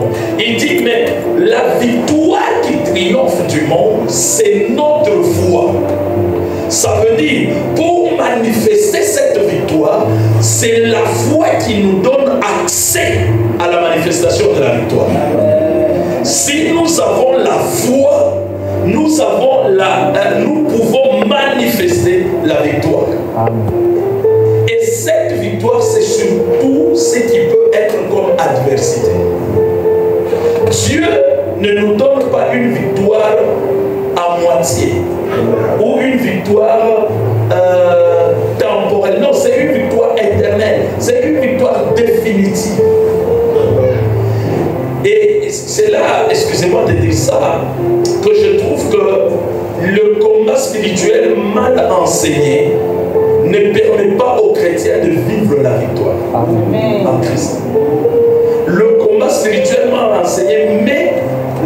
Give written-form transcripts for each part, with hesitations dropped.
monde. Il dit, mais la victoire qui triomphe du monde, c'est notre foi. Ça veut dire, pour manifester cette victoire, c'est la foi qui nous donne accès à la manifestation de la victoire. Si nous avons la foi, nous pouvons manifester la victoire. Et cette victoire, c'est surtout ce qui peut être comme adversité. Dieu ne nous donne pas une victoire à moitié ou une victoire temporelle. Non, c'est une victoire éternelle. C'est une victoire définitive. Et c'est là, excusez-moi de dire ça, que je trouve que le combat spirituel mal enseigné ne permet pas aux chrétiens de vivre la victoire en Christ. Le combat spirituel mal enseigné met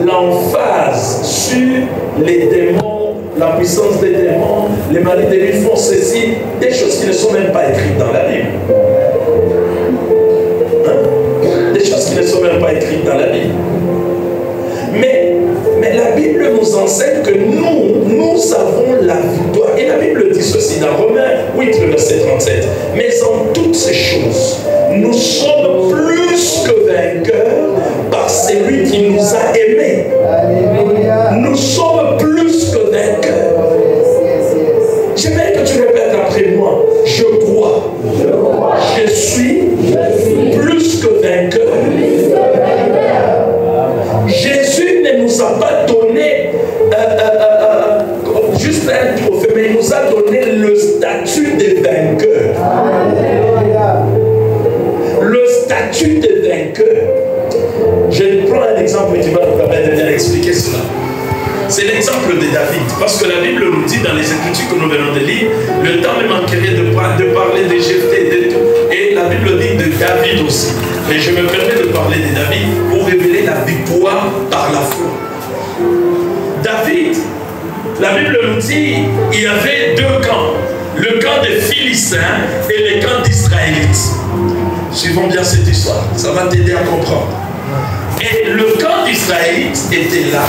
l'emphase sur les démons, la puissance des démons, les maladies des nuits font ceci, des choses qui ne sont même pas écrites dans la Bible. Des choses qui ne sont même pas écrites dans la Bible. Mais la Bible nous enseigne que nous avons la victoire. Et la Bible dit ceci dans Romains 8, verset 37. Mais en toutes ces choses, nous sommes plus que vainqueurs par celui qui nous a aimés. Nous sommes plus que vainqueurs. J'aimerais que tu répètes après moi. Je crois. Je suis plus que vainqueur. Jésus ne nous a pas donné juste un trophée, mais il nous a donné le statut de vainqueur. Le statut de vainqueur. Je prends un exemple qui va nous permettre de bien expliquer cela. C'est l'exemple de David. Parce que la Bible nous dit dans les Écritures que nous venons de lire, le temps me manquerait de parler de Jephthé et de tout. Et la Bible dit de David aussi. Mais je me permets de parler de David pour révéler la victoire par la foi. David, la Bible nous dit, il y avait deux camps. Le camp des Philistins et le camp d'Israélites. Suivons bien cette histoire. Ça va t'aider à comprendre. Et le camp d'Israélites était là.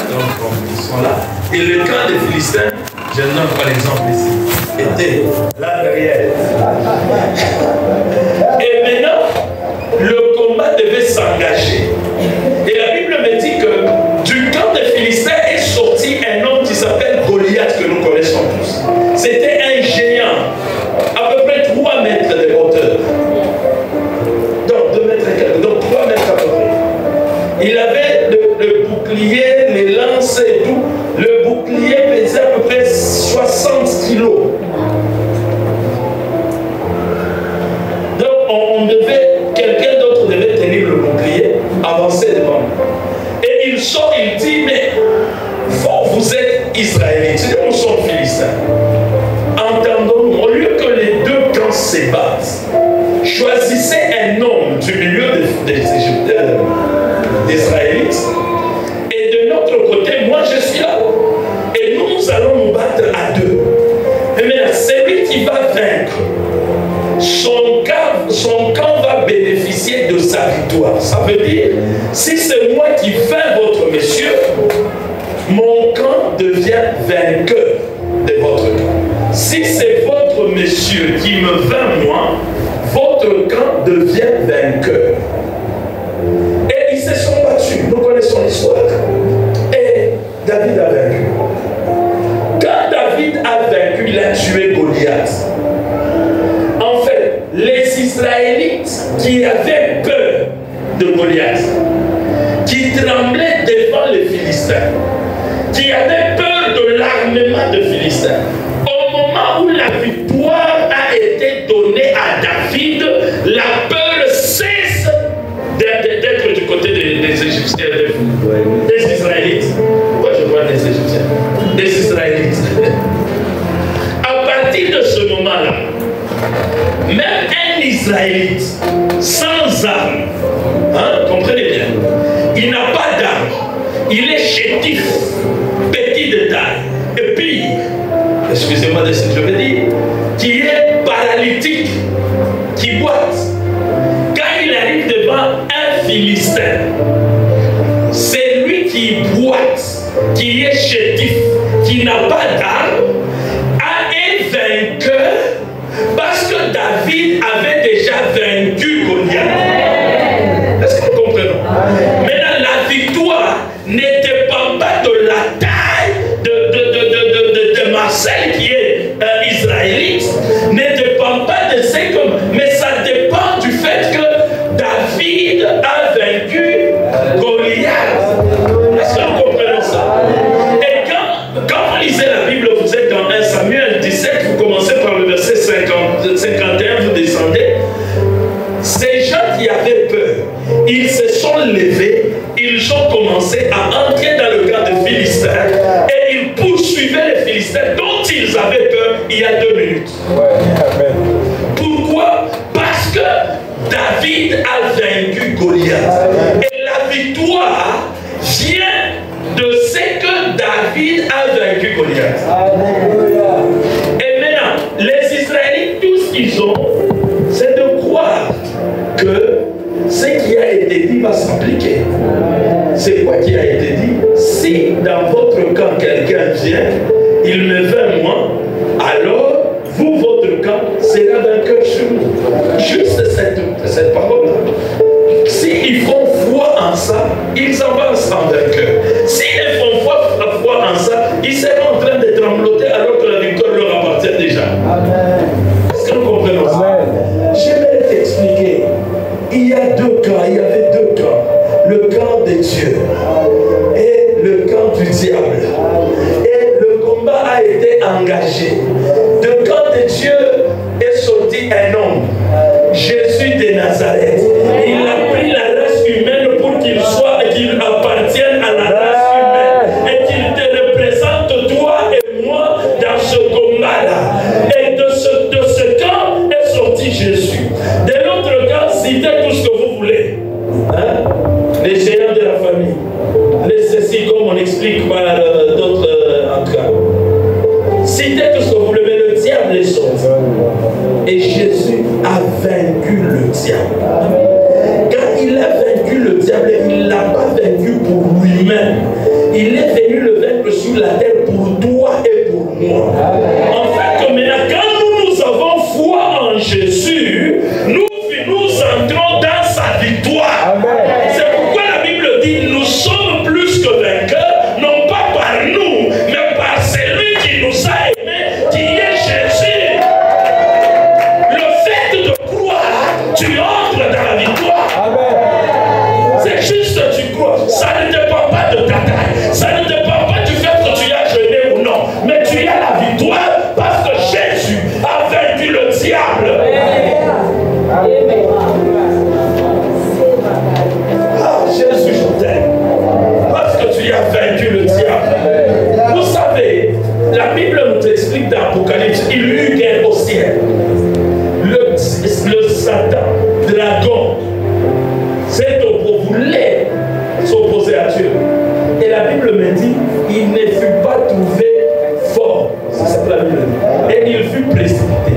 Donc, ils sont là. Et le camp des Philistins, je donne par exemple ici, était là derrière. Et maintenant, le combat devait s'engager. Et la Bible me dit que du camp des Philistins est sorti un homme qui s'appelle Goliath, que nous connaissons tous. C'était un géant, à peu près 3 mètres de hauteur. Donc 2 mètres et quelques, donc 3 mètres à peu près. Il avait le bouclier, les lances et tout. Le bouclier pesait à peu près 60 kilos. Donc quelqu'un d'autre devait tenir le bouclier, avancer devant lui. Et il sort, il dit, mais vous êtes Israélites, nous sommes Philistins. Entendons-nous, au lieu que les deux camps se battent, choisissez un homme du milieu des Israélites. Et de notre côté, moi je suis là. Et nous allons nous battre à deux. Mais celui qui va vaincre, son camp va bénéficier de sa victoire. Ça veut dire, si c'est moi qui vainc votre monsieur, mon camp devient vainqueur de votre camp. Si c'est votre monsieur qui me vainc moi, votre camp devient vainqueur. Et ils se sont battus. Nous connaissons l'histoire. Et David a vaincu. Quand David a vaincu, il a tué Goliath. En fait, les Israélites qui avaient peur de Goliath, qui tremblaient devant les Philistins, qui avaient peur de l'armement de Philistins, au moment où la victoire a été donnée à David, la peur cesse d'être du côté des Égyptiens, des Israélites. Pourquoi je vois des Égyptiens? Des Israélites. À partir de ce moment-là, même un Israélite sans armes, comprenez bien, il n'a pas d'armes, il est chétif, petit de taille, et puis, excusez-moi de ce que je veux dire, qui est paralytique, qui boite. Quand il arrive devant un Philistin, Philistins. C'est lui qui boite, qui est chétif, qui n'a pas d'armes, est vainqueur parce que David avait déjà vaincu Goliath. Est-ce que nous comprenons? Maintenant, la victoire n'était pas de la taille de Marcel qui est israélite, ne dépend pas de ce que, mais ça dépend du fait que David a vaincu Goliath. Est-ce que nous comprenons ça? Et quand vous lisez la Bible, vous êtes dans 1 Samuel 17, vous commencez par le verset 51, vous descendez. Ces gens qui avaient peur, ils se sont levés, ils ont commencé à entrer dans le camp des Philistins et ils poursuivaient les Philistins dont ils avaient peur il y a 2 minutes. Pourquoi? Parce que David a vaincu Goliath. Et la victoire vient de ce que David a vaincu Goliath. Et maintenant, les Israélites, tout ce qu'ils ont, c'est de croire que ce qui a été dit va s'appliquer. C'est quoi qui a été dit? Si dans votre camp quelqu'un vient, il me vainc moi, alors vous, votre camp, sera vainqueur sur nous. Juste cette parole-là. S'ils font foi en ça, ils avancent en vainqueur. S'ils ne font foi en ça, ils seront en train de trembloter alors que la victoire leur appartient déjà. Est-ce que nous comprenons ça? J'aimerais t'expliquer. Il y a 2 camps, il y avait 2 camps. Le camp de Dieu et le camp du diable. Et le combat a été engagé. Du camp de Dieu est sorti un homme, Jésus de Nazareth. Il a pris la race humaine pour qu'il soit et qu'il appartienne à la race humaine et qu'il te représente toi et moi dans ce combat-là. Et de ce camp est sorti Jésus. De l'autre camp, citez tout ce que vous voulez. Hein? Les géants de la famille, les ceci comme on explique par d'autres cas. Citez tout ce que vous voulez, mais le diable est sorti. Et Jésus a vaincu le diable. Quand il a vaincu le diable, il ne l'a pas vaincu pour lui-même. Il est venu le vaincre sur la terre pour toi et pour moi. En fait, maintenant, quand nous avons foi en Jésus, nous entrons dans sa victoire. C'est pourquoi la Bible dit, nous sommes plus que vainqueurs, non pas par nous, mais par celui qui nous a aimés, qui est Jésus. Le fait de croire, tu entres dans la victoire. C'est juste que tu crois. Ça ne dépend pas de ta taille. Ça ne dépend pas du fait que tu as jeûné ou non. Mais tu as la victoire parce que Jésus a vaincu le diable. Ah, Jésus, je t'aime. Parce que tu as vaincu le diable. Vous savez, la Bible nous explique dans l'Apocalypse, il eut guerre au ciel. Le Satan, dragon, voulait s'opposer à Dieu. Et la Bible me dit, il ne fut pas trouvé fort. C'est ça que la Bible dit. Et il fut précipité.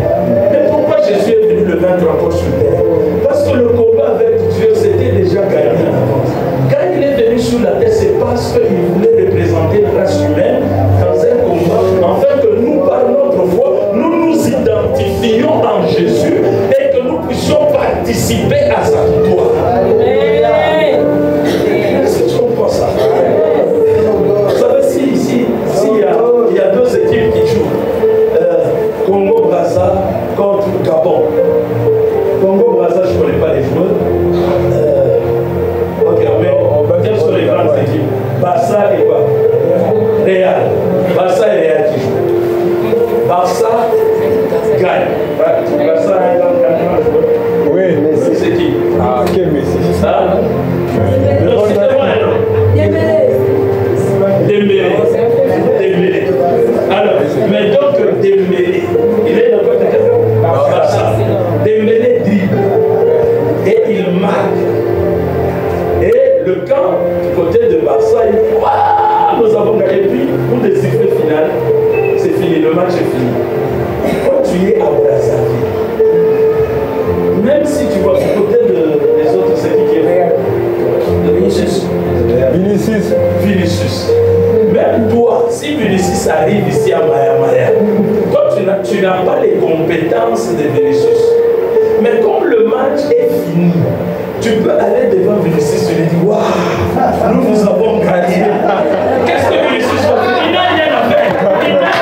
Mais pourquoi Jésus est venu le vaincre encore sur terre? Parce que le combat avec Dieu, c'était déjà gagné en avance. Quand il est venu sur la terre, c'est parce qu'il voulait représenter la race humaine dans un combat, afin que nous, par notre foi, nous nous identifions en Jésus et que nous puissions participer à sa victoire. Est-ce que tu comprends ça? Vous savez, il y a 2 équipes qui jouent, Congo-Brazza contre Gabon. Congo-Brazza, je ne connais pas les joueurs. Ok, mais quelles sont les grandes équipes? Barça et quoi? Real. Barça et Real qui jouent. Barça gagne. Barça gagne. Oui, Messi. C'est qui? Ah, quel Messi? Ah. Non, c'est moi, non? Dembélé. Alors, mais donc Dembélé, il est dans quoi? Barça. Dembélé dribble. Et il marque. Et le camp du côté de Barça, il dit, waouh, nous avons gagné. Puis, pour le sifflet final, c'est fini, le match est fini. Quand tu es à Brazzaville, même si tu vois du côté des autres, c'est qui est Vinicius. Même toi, si Vinicius arrive ici à Maya, toi tu n'as pas les compétences de Vinicius. Mais comme le match est fini, tu peux aller devant Vinicius et lui dire waouh, nous avons gagné. Qu'est-ce que Vinicius va faire? Il n'a rien à faire. Il n'a rien à faire.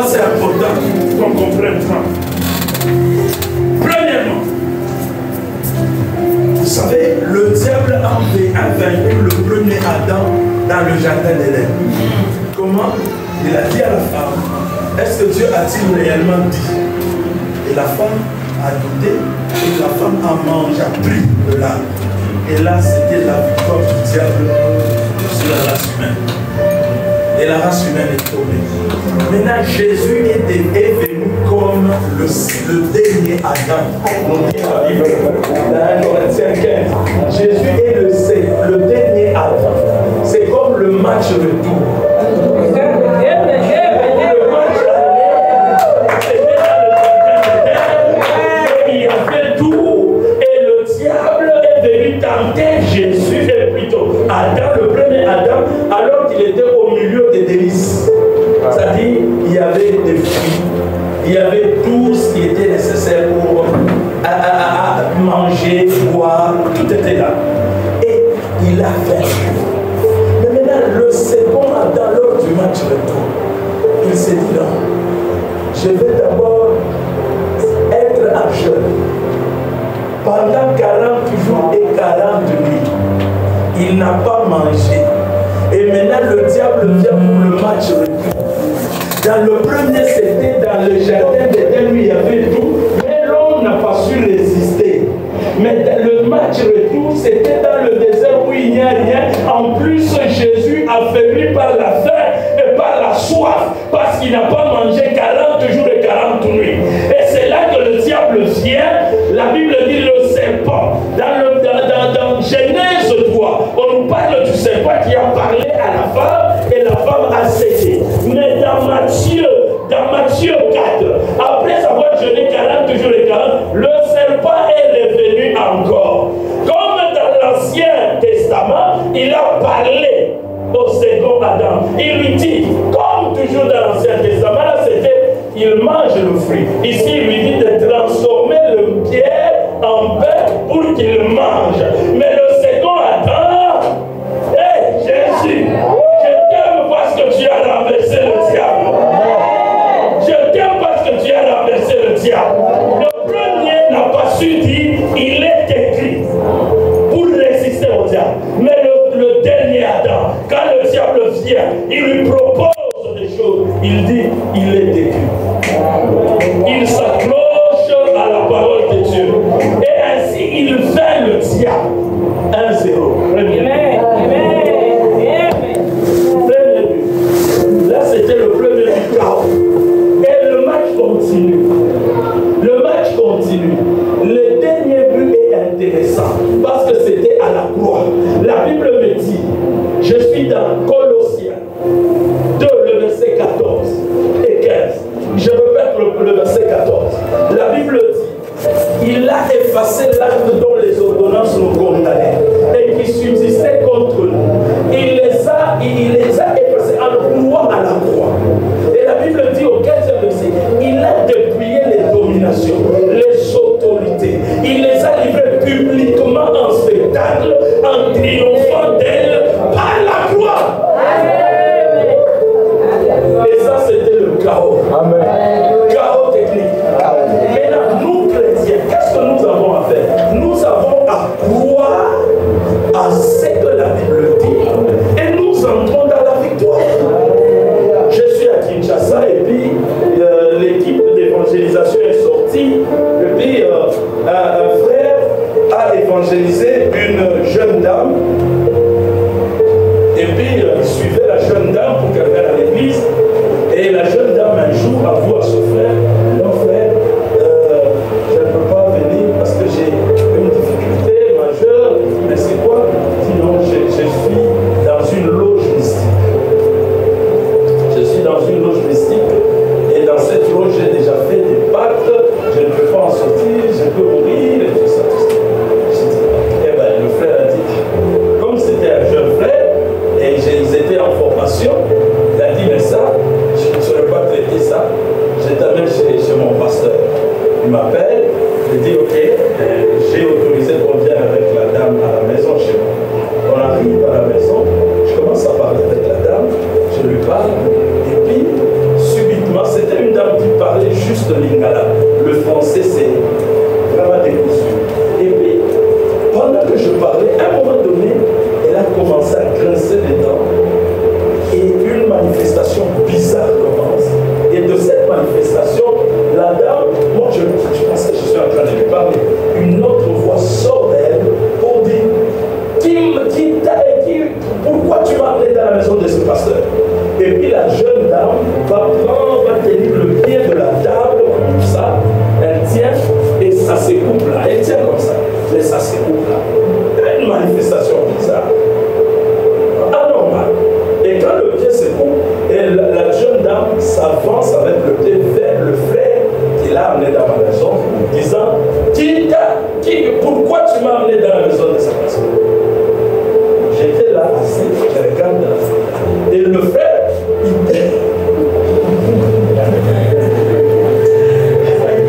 C'est important qu'on comprenne ça. Premièrement, vous savez, le diable a vaincu le premier Adam dans le jardin d'Éden. Comment? Il a dit à la femme, est-ce que Dieu a-t-il réellement dit? Et la femme a douté, et la femme a mangé, a pris de l'arbre. Et là, c'était la victoire du diable sur la race humaine. Et la race humaine est tombée. Maintenant, Jésus est venu comme le dernier Adam. On dit la Bible dans Corinthiens 15. Jésus est le dernier Adam. C'est comme le match retour. Le match il a fait tout et le diable est venu tenter Jésus et plutôt Adam, le premier Adam, alors qu'il était au milieu des délices. C'est-à-dire, il y avait des fruits, il y avait tout ce qui était nécessaire pour manger, boire, tout était là. Et il a fait. Mais maintenant, le second Adam, lors du match retour, il s'est dit non, je vais d'abord être à jeûne pendant 40 jours et 40 nuits. Il n'a pas mangé. Et maintenant, le diable vient pour le match retour. Dans le premier, c'était dans le jardin d'Éden où il y avait tout, mais l'homme n'a pas su résister. Mais dans le match retour, c'était dans le désert où il n'y a rien. En plus, Jésus, affaibli par la faim et par la soif, parce qu'il n'a pas mangé 40 jours et 40 nuits. Et c'est là que le diable vient. La Bible dit le serpent. Dans Genèse 3, on nous parle du serpent qui a parlé à la femme et la femme a cédé. Mais dans Matthieu 4, après avoir jeûné 40 jours et 40, le serpent est revenu encore. Comme dans l'Ancien Testament, il a parlé au second Adam. Il lui dit, comme toujours dans l'Ancien Testament, là c'était, il mange le fruit. Ici, il lui dit de transformer le pierre en pain pour qu'il mange. Mais le second Adam, hé Jésus, je t'aime parce que tu as renversé le diable. Je t'aime parce que tu as renversé le diable. Le premier n'a pas su dire, il est écrit pour résister au diable. Mais le dernier Adam, quand le diable vient, il lui propose des choses. Il dit, il est écrit. Il s'accroche à la parole de Dieu. Et ainsi, il vainc le diable. 1-0. Premier. Là, c'était le premier du chaos. Et le match continue. Le match continue. Le dernier but est intéressant parce que c'était à la croix. La Bible me dit, je suis dans Colossiens 2, le verset 14 et 15. Je répète le verset 14. La Bible dit, il a effacé l'acte dont les ordonnances nous condamnaient et qui subsistait contre nous. Il les a effacés en croix à la croix. Et la Bible dit au 15e verset, il a dépouillé les dominations, les autorités. Il les a livrées publiquement en spectacle, en triomphant d'elles par la croix. Et ça, c'était le chaos. Amen. Chaos technique. Maintenant, nous chrétiens, qu'est-ce que nous avons à faire? Nous avons à croire à ce que la Bible dit et nous entrons dans la victoire. Je suis à Kinshasa et puis l'équipe d'évangélisation est sortie et puis un frère a évangélisé une jeune dame Et puis, il suivait la jeune dame pour qu'elle vienne à l'église. Et la jeune dame, un jour, avoue à son frère, non frère, je ne peux pas venir parce que j'ai une difficulté majeure. Mais c'est quoi? Sinon, je suis dans une loge mystique. Je suis dans une loge mystique. Et dans cette loge, j'ai déjà fait des pactes. Je ne peux pas en sortir, je peux mourir, et tout ça, tout ça. Et bien, le frère a dit, comme c'était un jeune frère, et ils étaient en formation, il a dit, mais ça, je ne saurais pas traiter ça. Je t'amène chez mon pasteur. Il m'appelle, il dit, ok, j'ai autorisé qu'on vienne avec la dame à la maison chez moi. On arrive à la maison, je commence à parler avec la dame, je lui parle, et puis, subitement, c'était une dame qui parlait juste lingala. Le français, c'est vraiment décousu. Et puis, pendant que je parlais, à un moment donné, elle a commencé à grincer les dents. Et une manifestation bizarre commence. Et de cette manifestation, la dame, moi je pensais que je suis en train de lui parler, une autre voix sort d'elle pour dire pourquoi tu m'as amené dans la maison de ce pasteur? Et puis la jeune dame va tenir le pied de la table comme ça, elle tient et ça se coupe là, elle tient comme ça, et ça se coupe là. Une manifestation bizarre. Anormal. Et quand le pied se coupe, et la jeune dame s'avance avec le pied vers le frère qui l'a amené dans ma maison, disant pourquoi tu m'as amené dans la maison de cette personne? J'étais là assis, je regarde là. Et le frère,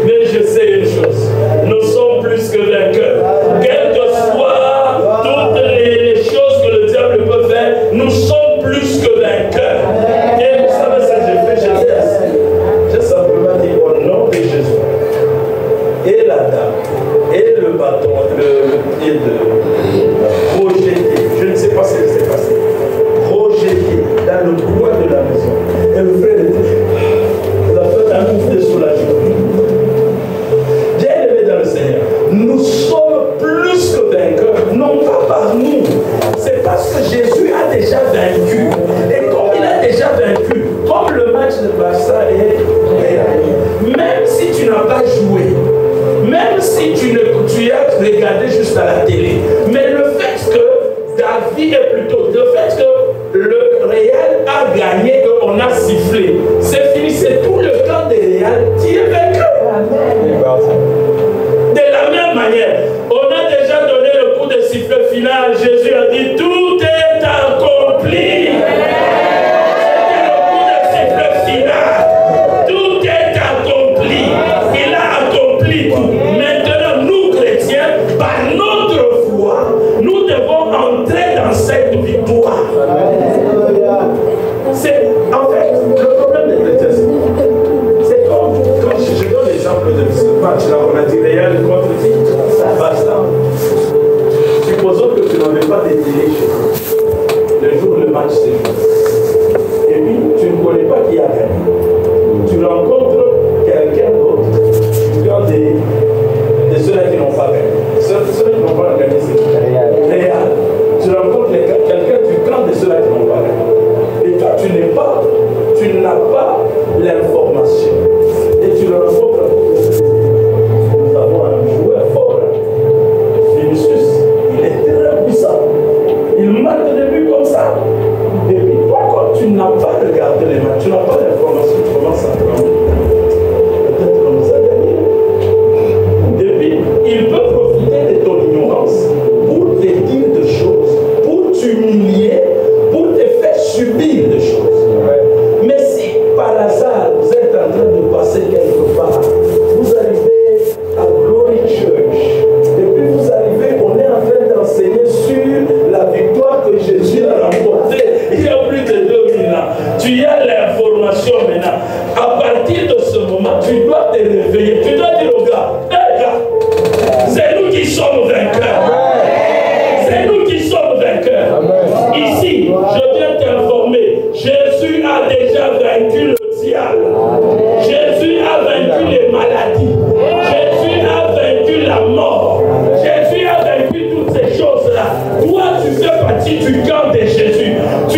mais je sais une chose, nous sommes plus que vainqueurs. Quelles que soient toutes les choses que le diable peut faire, nous sommes plus que vainqueurs. Et vous savez ce que j'ai fait? J'étais assis. J'ai simplement dit au nom de Jésus. Et la dame, et le bâton, le pied de rejeté. Je ne sais pas ce qui s'est passé. Rejeté dans le coin de la maison. Et le frère était, il a fait un mouvement de soulagement. Bien aimé dans le Seigneur, nous sommes plus que vainqueurs, non pas par nous. C'est parce que Jésus a déjà vaincu. Et comme il a déjà vaincu, comme le match de Barça est réel, même si tu n'as pas joué, même si tu as regardé juste à la télé, mais le fait que David est plutôt, le fait que le Real a gagné, qu'on a sifflé, c'est fini, c'est tout le camp des Real qui est vaincu. De la même manière, on a déjà donné le coup de sifflet final. Jésus a dit tout est accompli. C'était le coup de sifflet final. Tout est accompli. Il a accompli tout. Maintenant, nous chrétiens, par notre foi, nous devons entrer dans cette victoire. C'est en fait le problème des chrétiens. C'est comme quand je donne l'exemple de ce match là, on a dit Real contre qui? Basta. Supposons que tu n'avais pas de télé chez toi. Le jour où le match s'est joué. Et puis tu ne connais pas qui a gagné. Tu rencontres quelqu'un d'autre. Tu prends de ceux-là qui n'ont pas gagné. Ceux-là qui n'ont pas gagné, c'est qui? Real. Tu rencontres quelqu'un, tu prends de ceux-là qui n'ont pas gagné. Et toi, tu n'as pas l'information. Et tu le rencontres. Nous avons un joueur fort. Vinicius, il est très puissant. Il marque des buts comme ça. Et puis toi, quand tu n'as pas regardé les matchs, tu n'as pas l'information, tu commences à prendre. Peut-être qu'on nous a gagné. Et puis, il peut profiter de ton ignorance pour te dire des choses, pour t'humilier, pour te faire subir des choses. Mais si par hasard vous êtes en train de passer quelque part, vous arrivez à Glory Church, et puis vous arrivez, on est en train d'enseigner sur la victoire que Jésus a remportée il y a plus de 2000 ans. Tu as l'information maintenant. À partir de ce moment, tu dois te réveiller. Tu dois dire au gars, hey gars, c'est nous qui sommes vainqueurs. C'est nous qui sommes vainqueurs. Ici, je viens t'informer, Jésus a déjà vaincu le diable. Jésus a vaincu les maladies. Jésus a vaincu la mort. Jésus a vaincu toutes ces choses-là. Toi, tu fais partie du camp de Jésus. Tu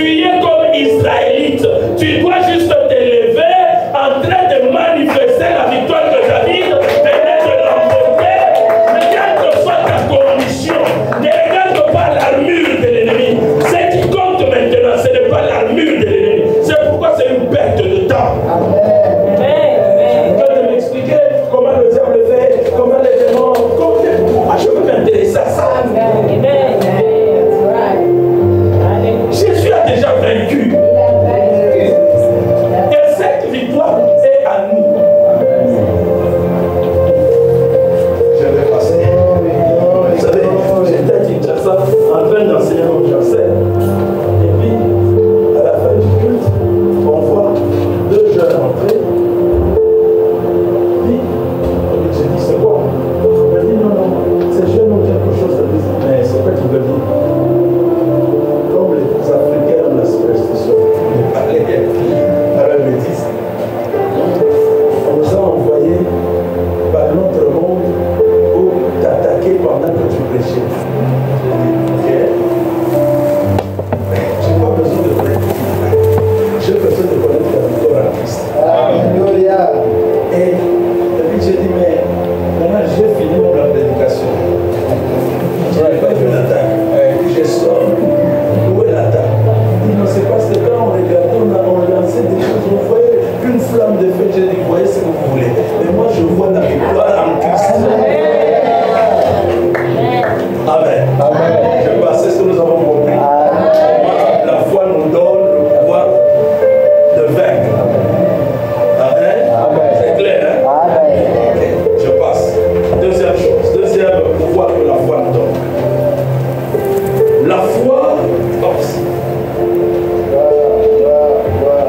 La foi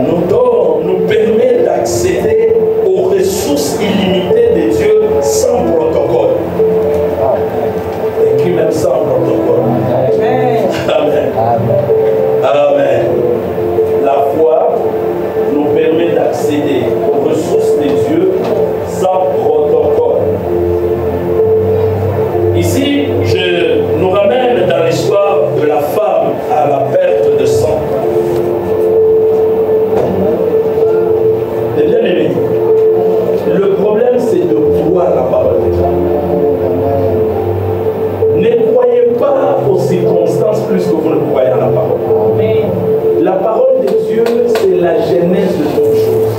nous permet d'accéder aux ressources illimitées de Dieu sans protocole. Et qui même sans protocole. Amen. Amen. La foi nous permet d'accéder aux ressources de Dieu sans protocole. Ici, je nous ramène dans l'histoire de la femme à la perte de sang. Et bien aimé, le problème c'est de croire la parole de Dieu. Ne croyez pas aux circonstances plus que vous ne croyez à la parole. La parole de Dieu, c'est la genèse de toute chose.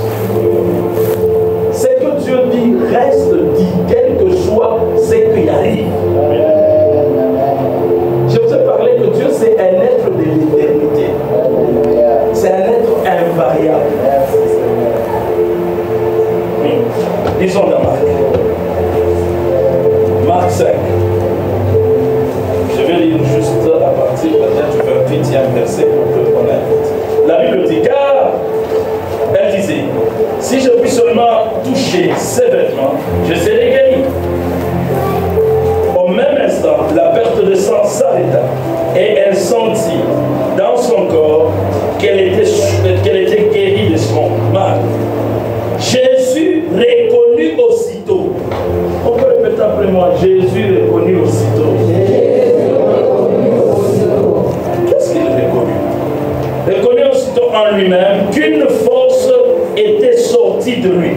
Ce que Dieu dit reste dit, quel que soit ce qui arrive. Je vous ai parlé que Dieu, c'est un être de l'éternité. C'est un être invariable. Lisons dans Marc 5. Je vais lire juste à partir peut-être du 28e verset pour que l'on aille. La Bible dit, car elle disait, si je puis seulement toucher ses vêtements, je serai guéri. Au même instant, la perte de sang s'arrêta et elle sentit dans son corps qu'elle était guérie de son mal. Jésus reconnut aussitôt. On peut répéter après moi, Jésus reconnut aussitôt. Qu'est-ce qu'il reconnut? Reconnut aussitôt en lui-même qu'une force était sortie de lui.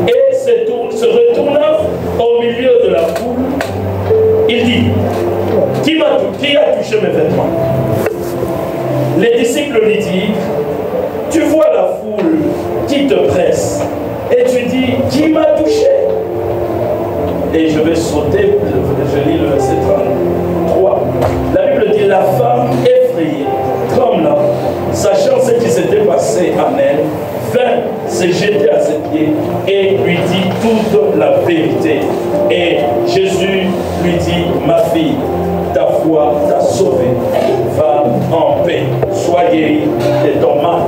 Et se retournant au milieu de la foule, il dit, qui a touché mes vêtements? Les disciples lui disent, tu vois la foule qui te presse et tu dis, qui m'a touché? Et je vais sauter, je lis le verset 33. La Bible dit, la femme effrayée, tremblant, sachant ce qui s'était passé en elle, vint se jeter à ses pieds et lui dit toute la vérité. Et Jésus lui dit, ma fille, ta foi t'a sauvée, va en paix, sois guérie de ton mal.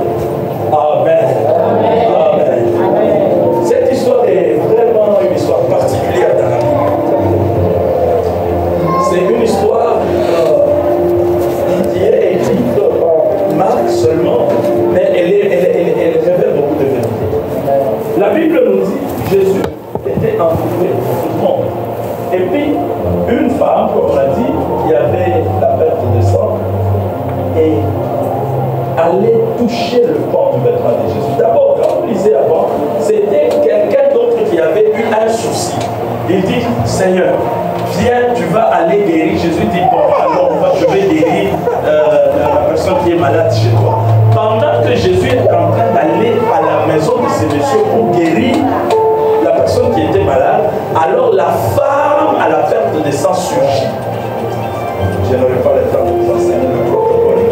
Amen. Amen. Amen. Amen. Cette histoire est vraiment une histoire particulière dans la Bible. C'est une histoire qui est écrite en Marc seulement, mais elle révèle beaucoup de vérités. La Bible nous dit que Jésus était entouré de tout le monde. Et puis, une femme, comme on l'a dit, qui avait la perte de sang, et allait toucher le port du vêtement de Jésus. D'abord, quand vous lisez avant, c'était quelqu'un d'autre qui avait eu un souci. Il dit, Seigneur, viens, tu vas aller guérir. Jésus dit, bon, alors je vais guérir la personne qui est malade chez toi. Pendant que Jésus est en train d'aller à la maison de ces messieurs pour guérir la personne qui était malade, alors la femme à la perte de sang surgit. Je n'aurai pas le temps de vous enseigner le protocole.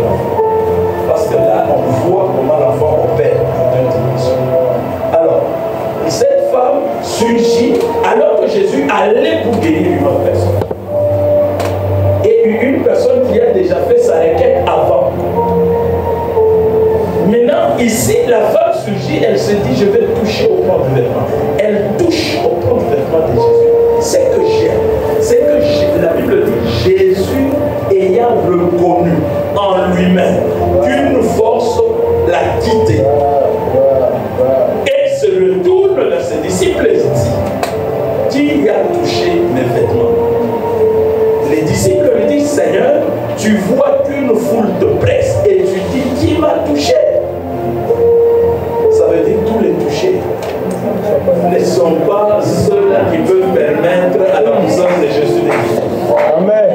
Parce que là, on voit comment l'enfant opère dans une dimension. Alors, cette femme surgit alors que Jésus allait pour guérir une autre personne. Et une personne qui a déjà fait sa requête avant. Maintenant, ici, la femme surgit, elle se dit, je vais toucher au port du vêtement. Elle touche au port du vêtement de Jésus. C'est que j'aime. C'est que la Bible dit, Jésus ayant reconnu en lui-même qu'une force l'a quitté. Et se retourne vers ses disciples et dit, qui a touché mes vêtements? Les disciples lui disent, Seigneur, tu vois qu'une foule te presse et tu dis, qui m'a touché? Ça veut dire tous les touchés ne sont pas ceux-là qui peuvent permettre à la puissance de Jésus de guérir. Amen.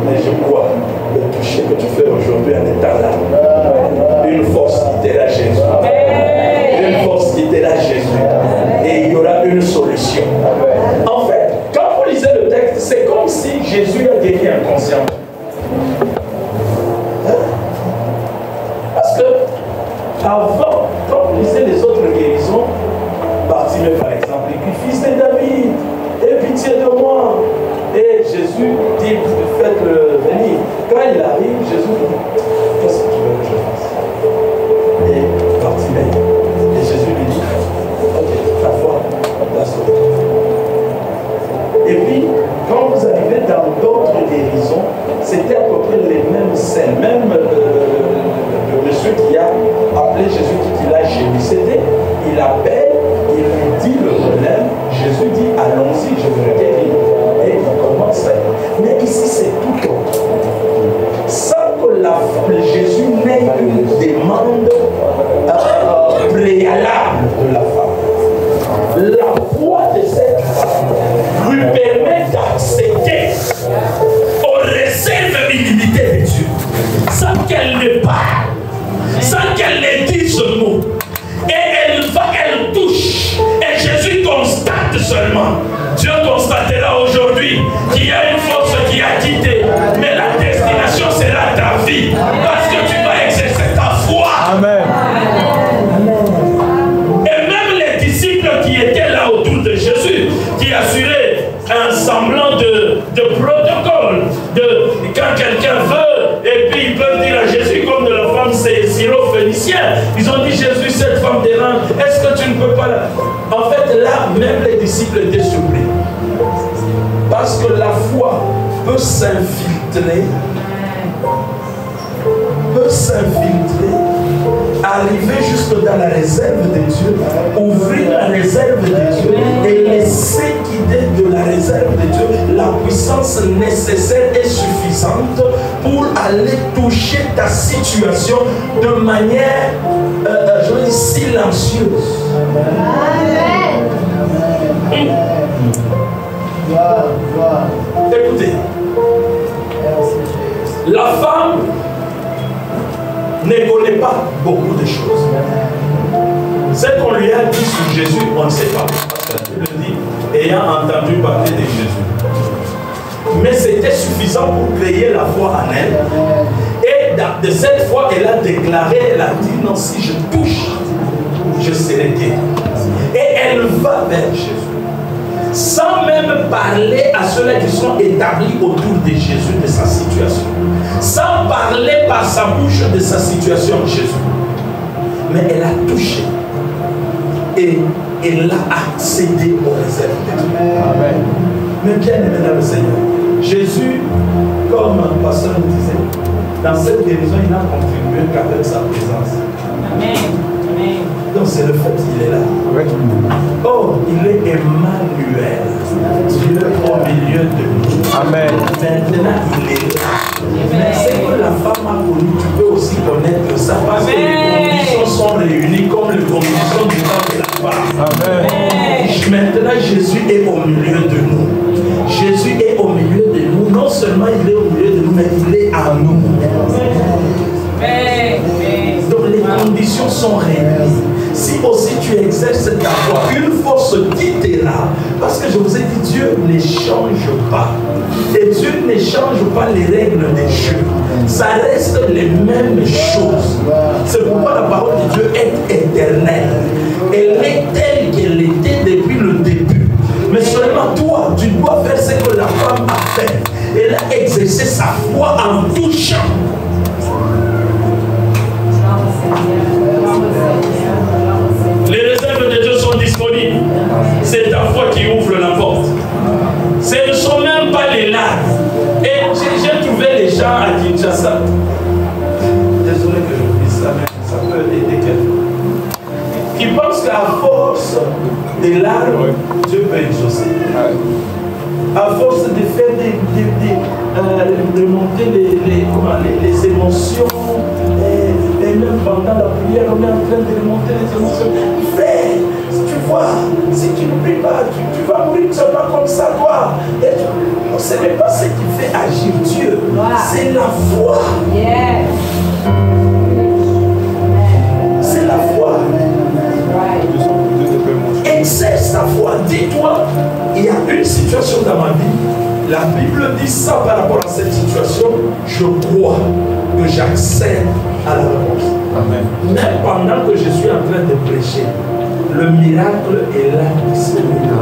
Mais je crois le toucher que tu fais aujourd'hui en étant là, une force qui t'aidera Jésus. Une force qui t'aidera Jésus. Et il y aura une solution. En fait, quand vous lisez le texte, c'est comme si Jésus a guéri inconsciemment. Parce que avant, quand vous lisez les autres guérisons, Bartimée par exemple, il dit, fils de David, aie pitié de moi. Et Jésus dit, faites-le venir. Quand il arrive, Jésus dit, qu'est-ce que tu veux que je fasse? Et Bartimée. Et Jésus lui dit, ok, ta foi t'a sauvé. Et puis, quand vous arrivez dans d'autres guérisons, c'était à peu près les mêmes scènes. Même le monsieur qui a appelé Jésus, qui l'a gémi, c'était, il appelle, il lui dit le problème, Jésus dit, allons-y, je vais guérir. Et il commence à... Mais ici, c'est tout autre. Sans que Jésus n'ait une demande préalable de la femme. La foi de cette femme lui permet d'accéder aux réserves illimitées de Dieu, sans qu'elle ne parle, sans qu'elle ne dise ce mot. Et elle touche. Et Jésus constate seulement. Dieu constatera aujourd'hui qu'il y a une force qui a quitté, mais la destination sera ta vie, parce que tu vas exercer ta foi. Amen. Et même les disciples qui étaient là autour de Jésus, qui assuraient un semblant de protocole, quand quelqu'un veut, et puis ils peuvent dire à Jésus, comme de la femme syro-phénicienne, ils ont dit, Jésus, cette femme dérange, est-ce que tu ne peux pas la... En fait, là, même les disciples étaient surpris. Parce que la foi peut s'infiltrer, arriver jusque dans la réserve de Dieu, ouvrir la réserve de Dieu et laisser guider de la réserve de Dieu la puissance nécessaire et suffisante pour aller toucher ta situation de manière, je veux dire, silencieuse. Écoutez, la femme ne connaît pas beaucoup de choses. Ce qu'on lui a dit sur Jésus, on ne sait pas. Parce que Dieu le dit, ayant entendu parler de Jésus. Mais c'était suffisant pour créer la foi en elle. Et de cette foi, elle a déclaré, elle a dit, non, si je touche, je serai guérie. Et elle va vers Jésus. Sans même parler à ceux-là qui sont établis autour de Jésus, de sa situation. Sans parler par sa bouche de sa situation, Jésus. Mais elle a touché. Et elle a accédé aux réserves de Dieu. Amen. Mais bien aimé dans le Seigneur, Jésus, comme le pasteur nous disait, dans cette guérison, il n'a contribué qu'avec sa présence. Amen. Donc c'est le fait qu'il est là. Oh, il est Emmanuel. Dieu au milieu de nous. Amen. Maintenant, il est là. Mais c'est que la femme a connu, tu peux aussi connaître ça. Parce que les conditions sont réunies comme les conditions du temps de la femme. Amen. Maintenant, Jésus est au milieu de nous. Jésus est au milieu de nous. Non seulement il est au milieu de nous, mais il est à nous. Donc les conditions sont réunies. Si aussi tu exerces ta foi, une force quittera. Parce que je vous ai dit, Dieu ne change pas. Et Dieu ne change pas les règles des jeux. Ça reste les mêmes choses. C'est pourquoi la parole de Dieu est éternelle. Elle est telle qu'elle était depuis le début. Mais seulement toi, tu dois faire ce que la femme a fait. Elle a exercé sa foi en touchant. Les réserves de Dieu sont disponibles. C'est ta foi qui ouvre la porte. Ce ne sont même pas les larmes. Et j'ai trouvé les gens à Kinshasa. Désolé que je dise ça, mais ça peut aider quelqu'un. Qui pensent qu'à force des larmes, Dieu peut exaucer. À force de faire de monter les émotions, et même pendant la prière, on est en train de remonter les émotions. Frère, tu vois, si tu ne pries pas, tu vas mourir seulement comme ça, toi. Et on ne sait même pas ce qui fait agir Dieu. C'est la foi. C'est la foi. Exerce ta foi. Dis-toi, il y a une situation dans ma vie. La Bible dit ça par rapport à cette situation. Je crois que j'accède à la réponse. Amen. Même pendant que je suis en train de prêcher, le miracle est là disponible.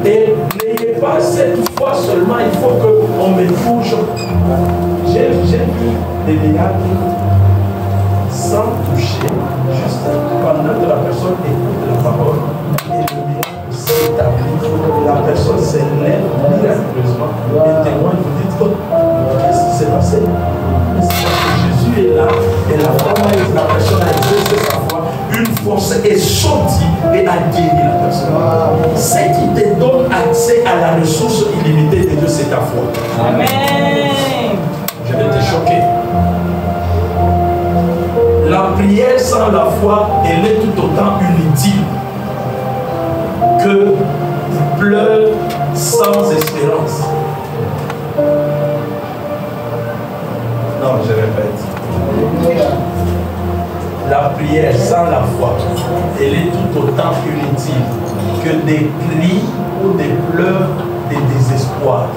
Et n'ayez pas cette foi seulement, il faut qu'on me touche. J'ai vu des miracles sans toucher, juste pendant que la personne écoute la parole. Et le miracle s'établit, la personne s'élève miraculeusement et témoigne. Vous dites, oh, qu'est-ce qui s'est passé? C'est parce que Jésus est là et la personne a exercé sa foi, une force est sortie et a guéri la personne. Ce qui te donne accès à la ressource illimitée de Dieu, c'est ta foi. Amen. Je vais te choquer. La prière sans la foi, elle est tout autant inutile que pleurs sans espérance. Non, je répète. La prière sans la foi, elle est tout autant inutile que des cris ou des pleurs de désespoir.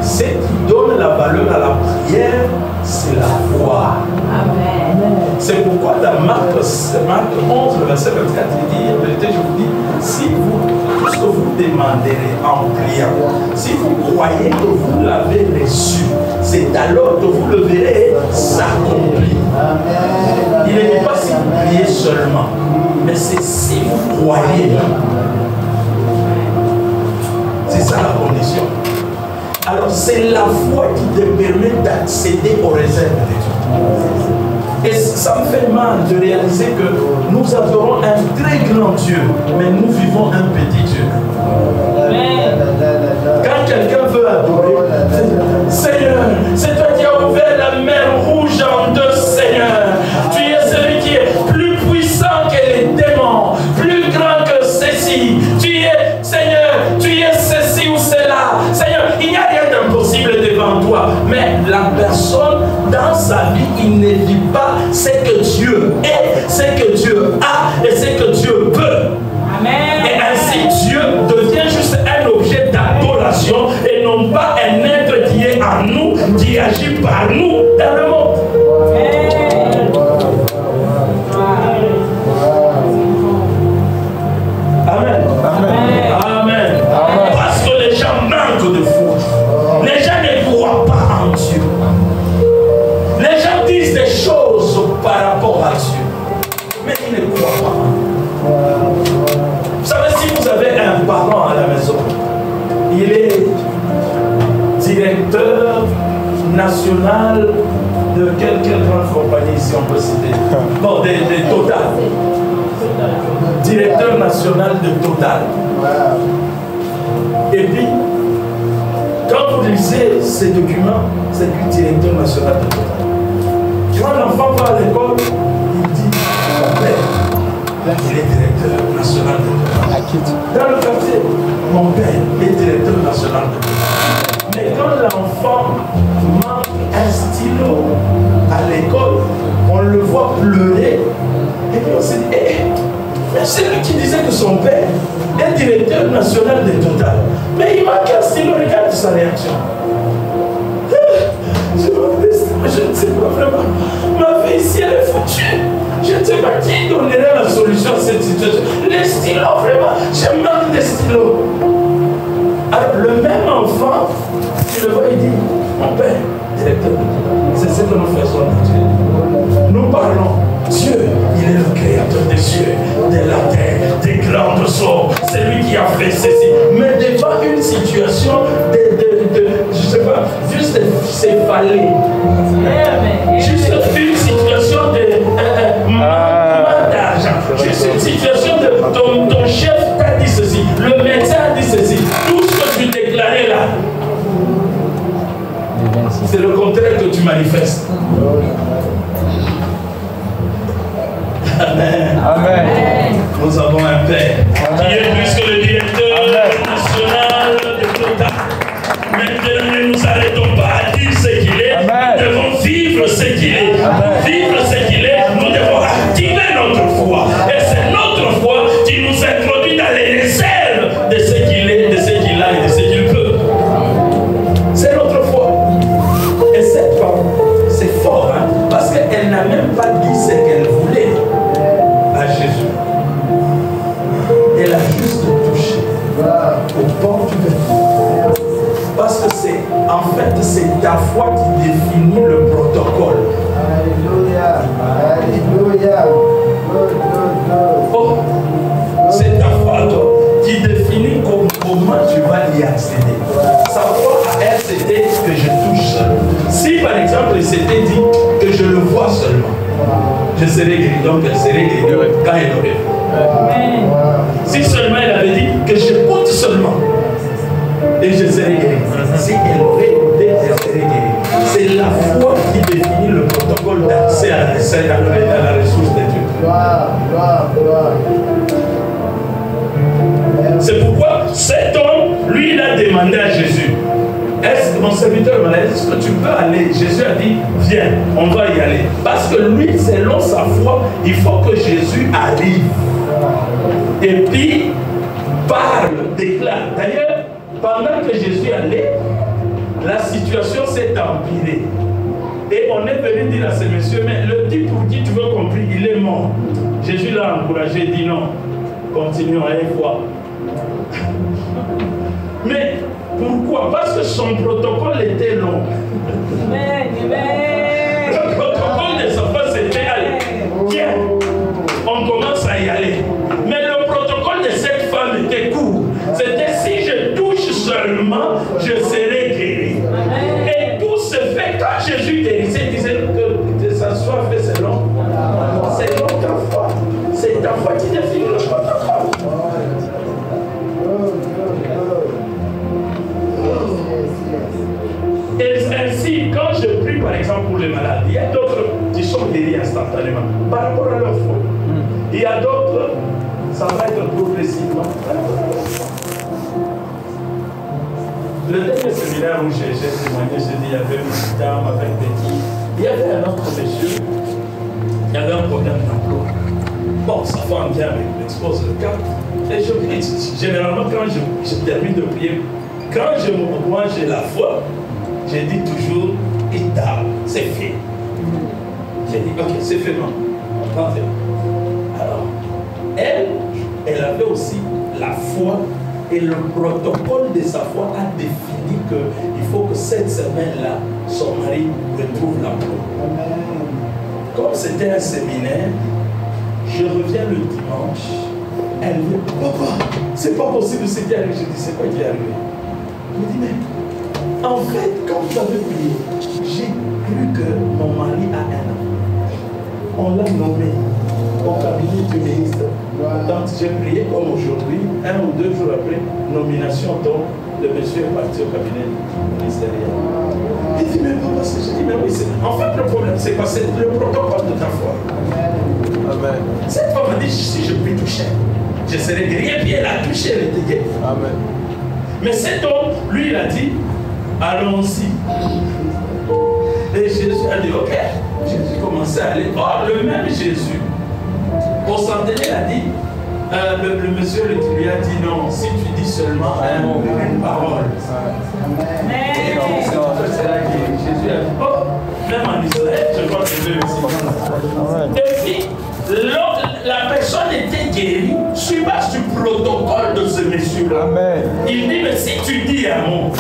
Ce qui donne la valeur à la prière, c'est la foi. C'est pourquoi dans Marc 11, le verset 24, il dit, en vérité, je vous dis, si vous, tout ce que vous demanderez en priant, si vous croyez que vous l'avez reçu, c'est alors que vous le verrez s'accomplir. Il ne dit pas si vous priez seulement, mais c'est si vous croyez. C'est ça la condition. Alors c'est la foi qui te permet d'accéder aux réserves de Dieu. Et ça me fait mal de réaliser que nous adorons un très grand Dieu, mais nous vivons un petit Dieu. Quand quelqu'un veut adorer, Seigneur, c'est toi qui as ouvert la mer rouge en deux, Seigneur. Tu es celui qui est plus puissant que les démons, plus grand que ceci. Tu es, Seigneur, tu es ceci ou cela. Seigneur, il n'y a rien d'impossible devant toi. Mais la personne, dans sa vie, il ne vit pas ce que Dieu est, ce que Dieu a et ce que Dieu peut. Amen. Et ainsi, Dieu devient juste un objet d'adoration et non pas un être qui est en nous, qui agit par nous dans le monde. Amen. Amen. Amen. Amen. Parce que les gens manquent de foi. Les gens ne croient pas en Dieu. Les gens disent des choses par rapport à Dieu, mais ils ne croient pas. Vous savez, si vous avez un parent à la maison, il est directeur national de quelle grande compagnie ici on peut citer? Bon, de Total. Directeur national de Total. Et puis, quand vous lisez ces documents, c'est lui directeur national de Total. Quand l'enfant va à l'école, il dit, mon père, il est directeur national de Total. Dans le quartier, mon père est directeur national de Total. Mais quand l'enfant manque un stylo à l'école, on le voit pleurer, et puis on se dit, c'est lui qui disait que son père est directeur national de Total. Mais il manque un stylo, regarde sa réaction. Je ne sais pas vraiment. Ma vie ici, elle est foutue. Je ne sais pas qui donnerait la solution à cette situation. Les stylos, vraiment, je manque de stylos. Alors, le même enfant, tu le vois, il dit, mon père, directeur, c'est ce que nous faisons de Dieu. Nous parlons. Dieu, il est le créateur des cieux, de la terre, des grandes eaux. C'est lui qui a fait ceci. Mais devant une situation je ne sais pas, juste s'effaler. Juste une situation de manque d'argent. Juste une situation de ton chef t'a dit ceci, le médecin a dit ceci. Tout ce que tu déclarais là, c'est le contraire que tu manifestes. Amen. Amen. Nous avons un Père qui est plus que le directeur national de Total. Maintenant, ne nous arrêtons pas à dire ce qu'il est. Amen. Nous devons vivre ce qu'il est. Pour vivre ce qu'il est, nous devons activer notre foi. Et c'est notre foi qui nous introduit dans les réserves de ce qu'il est, de ce qu'il a et de ce qu'il peut. C'est notre foi. Et cette femme, c'est fort, hein, parce qu'elle n'a même pas dit ce qu'elle voulait à Jésus. En fait, c'est ta foi qui définit le protocole. Alléluia. Alléluia. Oh, c'est ta foi, toi, qui définit comment tu vas y accéder. Sa foi à elle, c'était que je touche seulement. Si par exemple, il s'était dit que je le vois seulement, je serai guéri. Donc, elle serait guérie quand elle aurait vu. Si seulement elle avait dit que j'écoute seulement, et je serai guéri. Si elle aurait écouté, elle serait guérie. C'est la foi qui définit le protocole d'accès à la ressource de Dieu. C'est pourquoi cet homme, lui, il a demandé à Jésus, est-ce que mon serviteur m'a dit, est-ce que tu peux aller? Jésus a dit, viens, on va y aller. Parce que lui, selon sa foi, il faut que Jésus arrive. Et puis, parle, déclare. D'ailleurs, pendant que Jésus allait, la situation s'est empirée. Et on est venu dire à ce monsieur, mais le type pour qui tu veux compris, il est mort. Jésus l'a encouragé, dit non, continuons à une fois. Mais pourquoi? Parce que son protocole était long. Le protocole de sa foi, c'était aller. Tiens, on commence à y aller. Mais le protocole de cette femme était court. C'était si je touche seulement, je serai guéri. Et tout se fait quand Jésus guérissait, il disait que ça soit fait selon ta foi. C'est ta foi qui définit le protocole. Et ainsi, quand je prie par exemple pour les malades, il y a d'autres qui sont guéris instantanément par rapport à leur foi. Il y a d'autres, ça va être progressivement. Le dernier séminaire où j'ai témoigné, j'ai dit il y avait une dame avec Betty. Il y avait un autre monsieur, il y avait un problème d'emploi. Bon, sa femme vient m'expose le cas. Et je prie, généralement, quand je termine de prier, quand moi j'ai la foi, j'ai dit toujours, c'est fait. J'ai dit, ok, c'est fait, non. Alors, elle avait aussi la foi et le protocole de sa foi a défini qu'il faut que cette semaine-là, son mari retrouve l'emploi. Comme c'était un séminaire, je reviens le dimanche, elle me dit, papa, c'est pas possible ce qui arrive. Je dis, c'est quoi qui est arrivé? Elle me dit, mais en fait, quand vous avez prié, j'ai cru que mon mari a un an. On l'a nommé au cabinet du ministre. Donc j'ai prié comme aujourd'hui, 1 ou 2 jours après, nomination, donc le monsieur est parti au cabinet ministériel. Il dit, mais papa, j'ai dit, mais oui, en fait le problème, c'est quoi? C'est le protocole de ta foi. Amen. Cette femme m'a dit, si je puis toucher, je serai guéri. Et puis elle a touché, elle était guérie. Amen. Mais cet homme, lui, il a dit, allons-y. Et Jésus a dit, ok. Jésus commençait à aller. Or, le même Jésus, au centenaire, a dit, le monsieur lui a dit, non, si tu dis seulement une parole. Et donc, c'est là que Jésus a dit, oh, même en Israël, je crois que c'est le aussi. Et puis, la personne était guérie sur base du protocole de ce monsieur-là. Il dit, mais si tu dis un mot,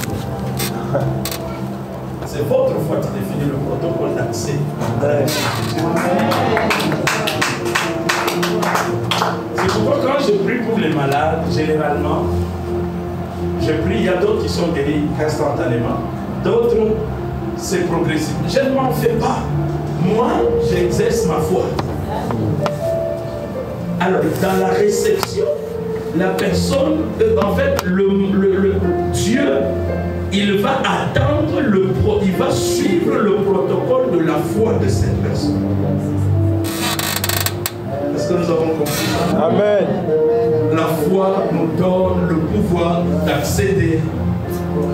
c'est votre foi qui définit le protocole d'accès à la résurrection. C'est pourquoi quand je prie pour les malades, généralement, je prie, il y a d'autres qui sont guéris instantanément, d'autres, c'est progressif. Je ne m'en fais pas. Moi, j'exerce ma foi. Alors, dans la réception, la personne, en fait, Dieu, il va attendre, il va suivre le protocole de la foi de cette personne. Est-ce que nous avons compris ça? Amen. La foi nous donne le pouvoir d'accéder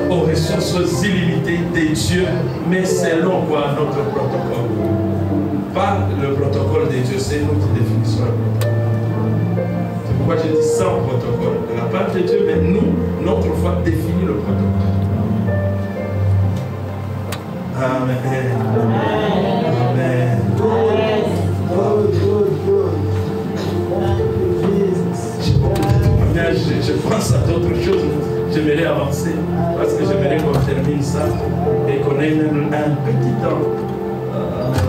aux ressources illimitées de Dieu, mais selon quoi notre protocole. Pas le protocole de Dieu, c'est nous qui définissons le protocole. C'est pourquoi je dis sans protocole de la part de Dieu, mais nous, notre foi définit le protocole. Amen. Amen. je pense à d'autres choses. J'aimerais avancer parce que j'aimerais qu'on termine ça et qu'on ait même un petit temps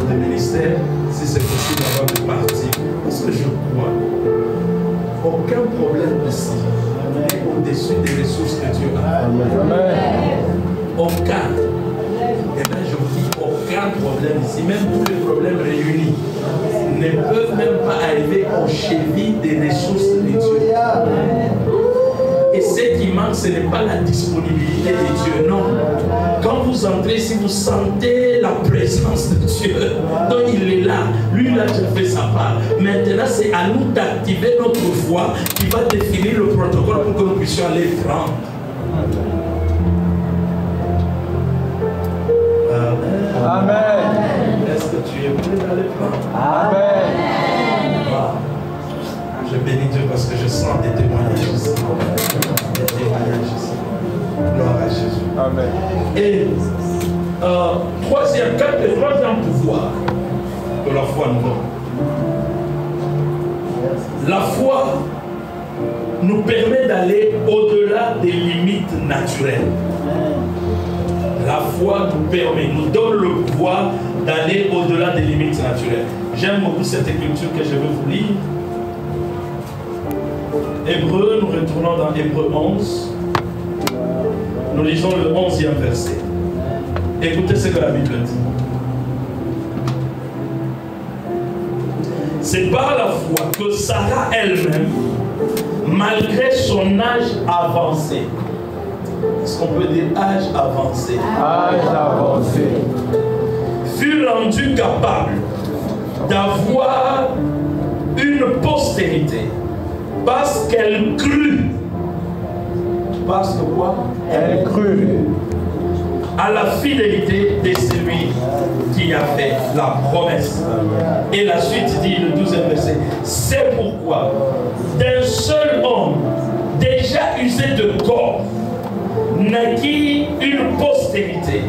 de ministère, si c'est possible avant de partir. Parce que je crois, aucun problème ici n'est au-dessus des ressources que Dieu a. Aucun. Et bien je vous dis, aucun problème ici, même tous les problèmes réunis, ne peuvent même pas arriver aux chevilles des ressources de Dieu. Et ce qui manque, ce n'est pas la disponibilité de Dieu, non. Quand vous entrez, si vous sentez la présence de Dieu, donc il est là, lui il a déjà fait sa part. Maintenant, c'est à nous d'activer notre foi qui va définir le protocole pour que nous puissions aller prendre. Amen. Est-ce que tu es prêt d'aller prendre? Amen. Wow. Je bénis Dieu parce que je sens des témoignages ici. Des témoignages ici. Gloire à Jésus. Amen. Et troisième pouvoir que la foi nous donne. La foi nous permet d'aller au-delà des limites naturelles. La foi nous donne le pouvoir d'aller au-delà des limites naturelles. J'aime beaucoup cette écriture que je vais vous lire. Hébreu, nous retournons dans Hébreu 11. Nous lisons le 11e verset. Écoutez ce que la Bible dit. C'est par la foi que Sarah elle-même, malgré son âge avancé, est-ce qu'on peut dire âge avancé? Âge avancé. Fut rendue capable d'avoir une postérité parce qu'elle crut. Parce que quoi? Elle crut à la fidélité de celui qui a fait la promesse. Et la suite dit, le 12e verset, c'est pourquoi d'un seul homme déjà usé de corps naquit une postérité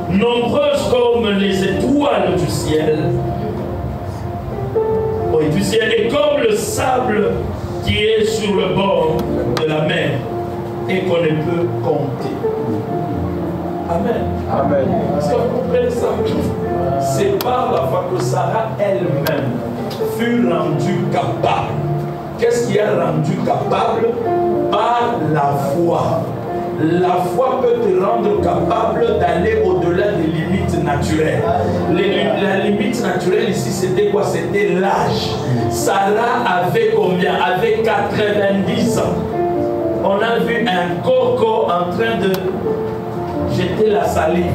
nombreuse comme les étoiles du ciel, et comme le sable qui est sur le bord de la mer et qu'on ne peut compter. Amen. Amen. Est-ce que vous comprenez ça? C'est par la foi que Sarah elle-même fut rendue capable. Qu'est-ce qui a rendu capable? Par la foi. La foi peut te rendre capable d'aller au-delà des limites naturelles. La limite naturelle ici, c'était quoi? C'était l'âge. Sarah avait combien? Avait 90 ans. On a vu un coco en train de jeter la salive.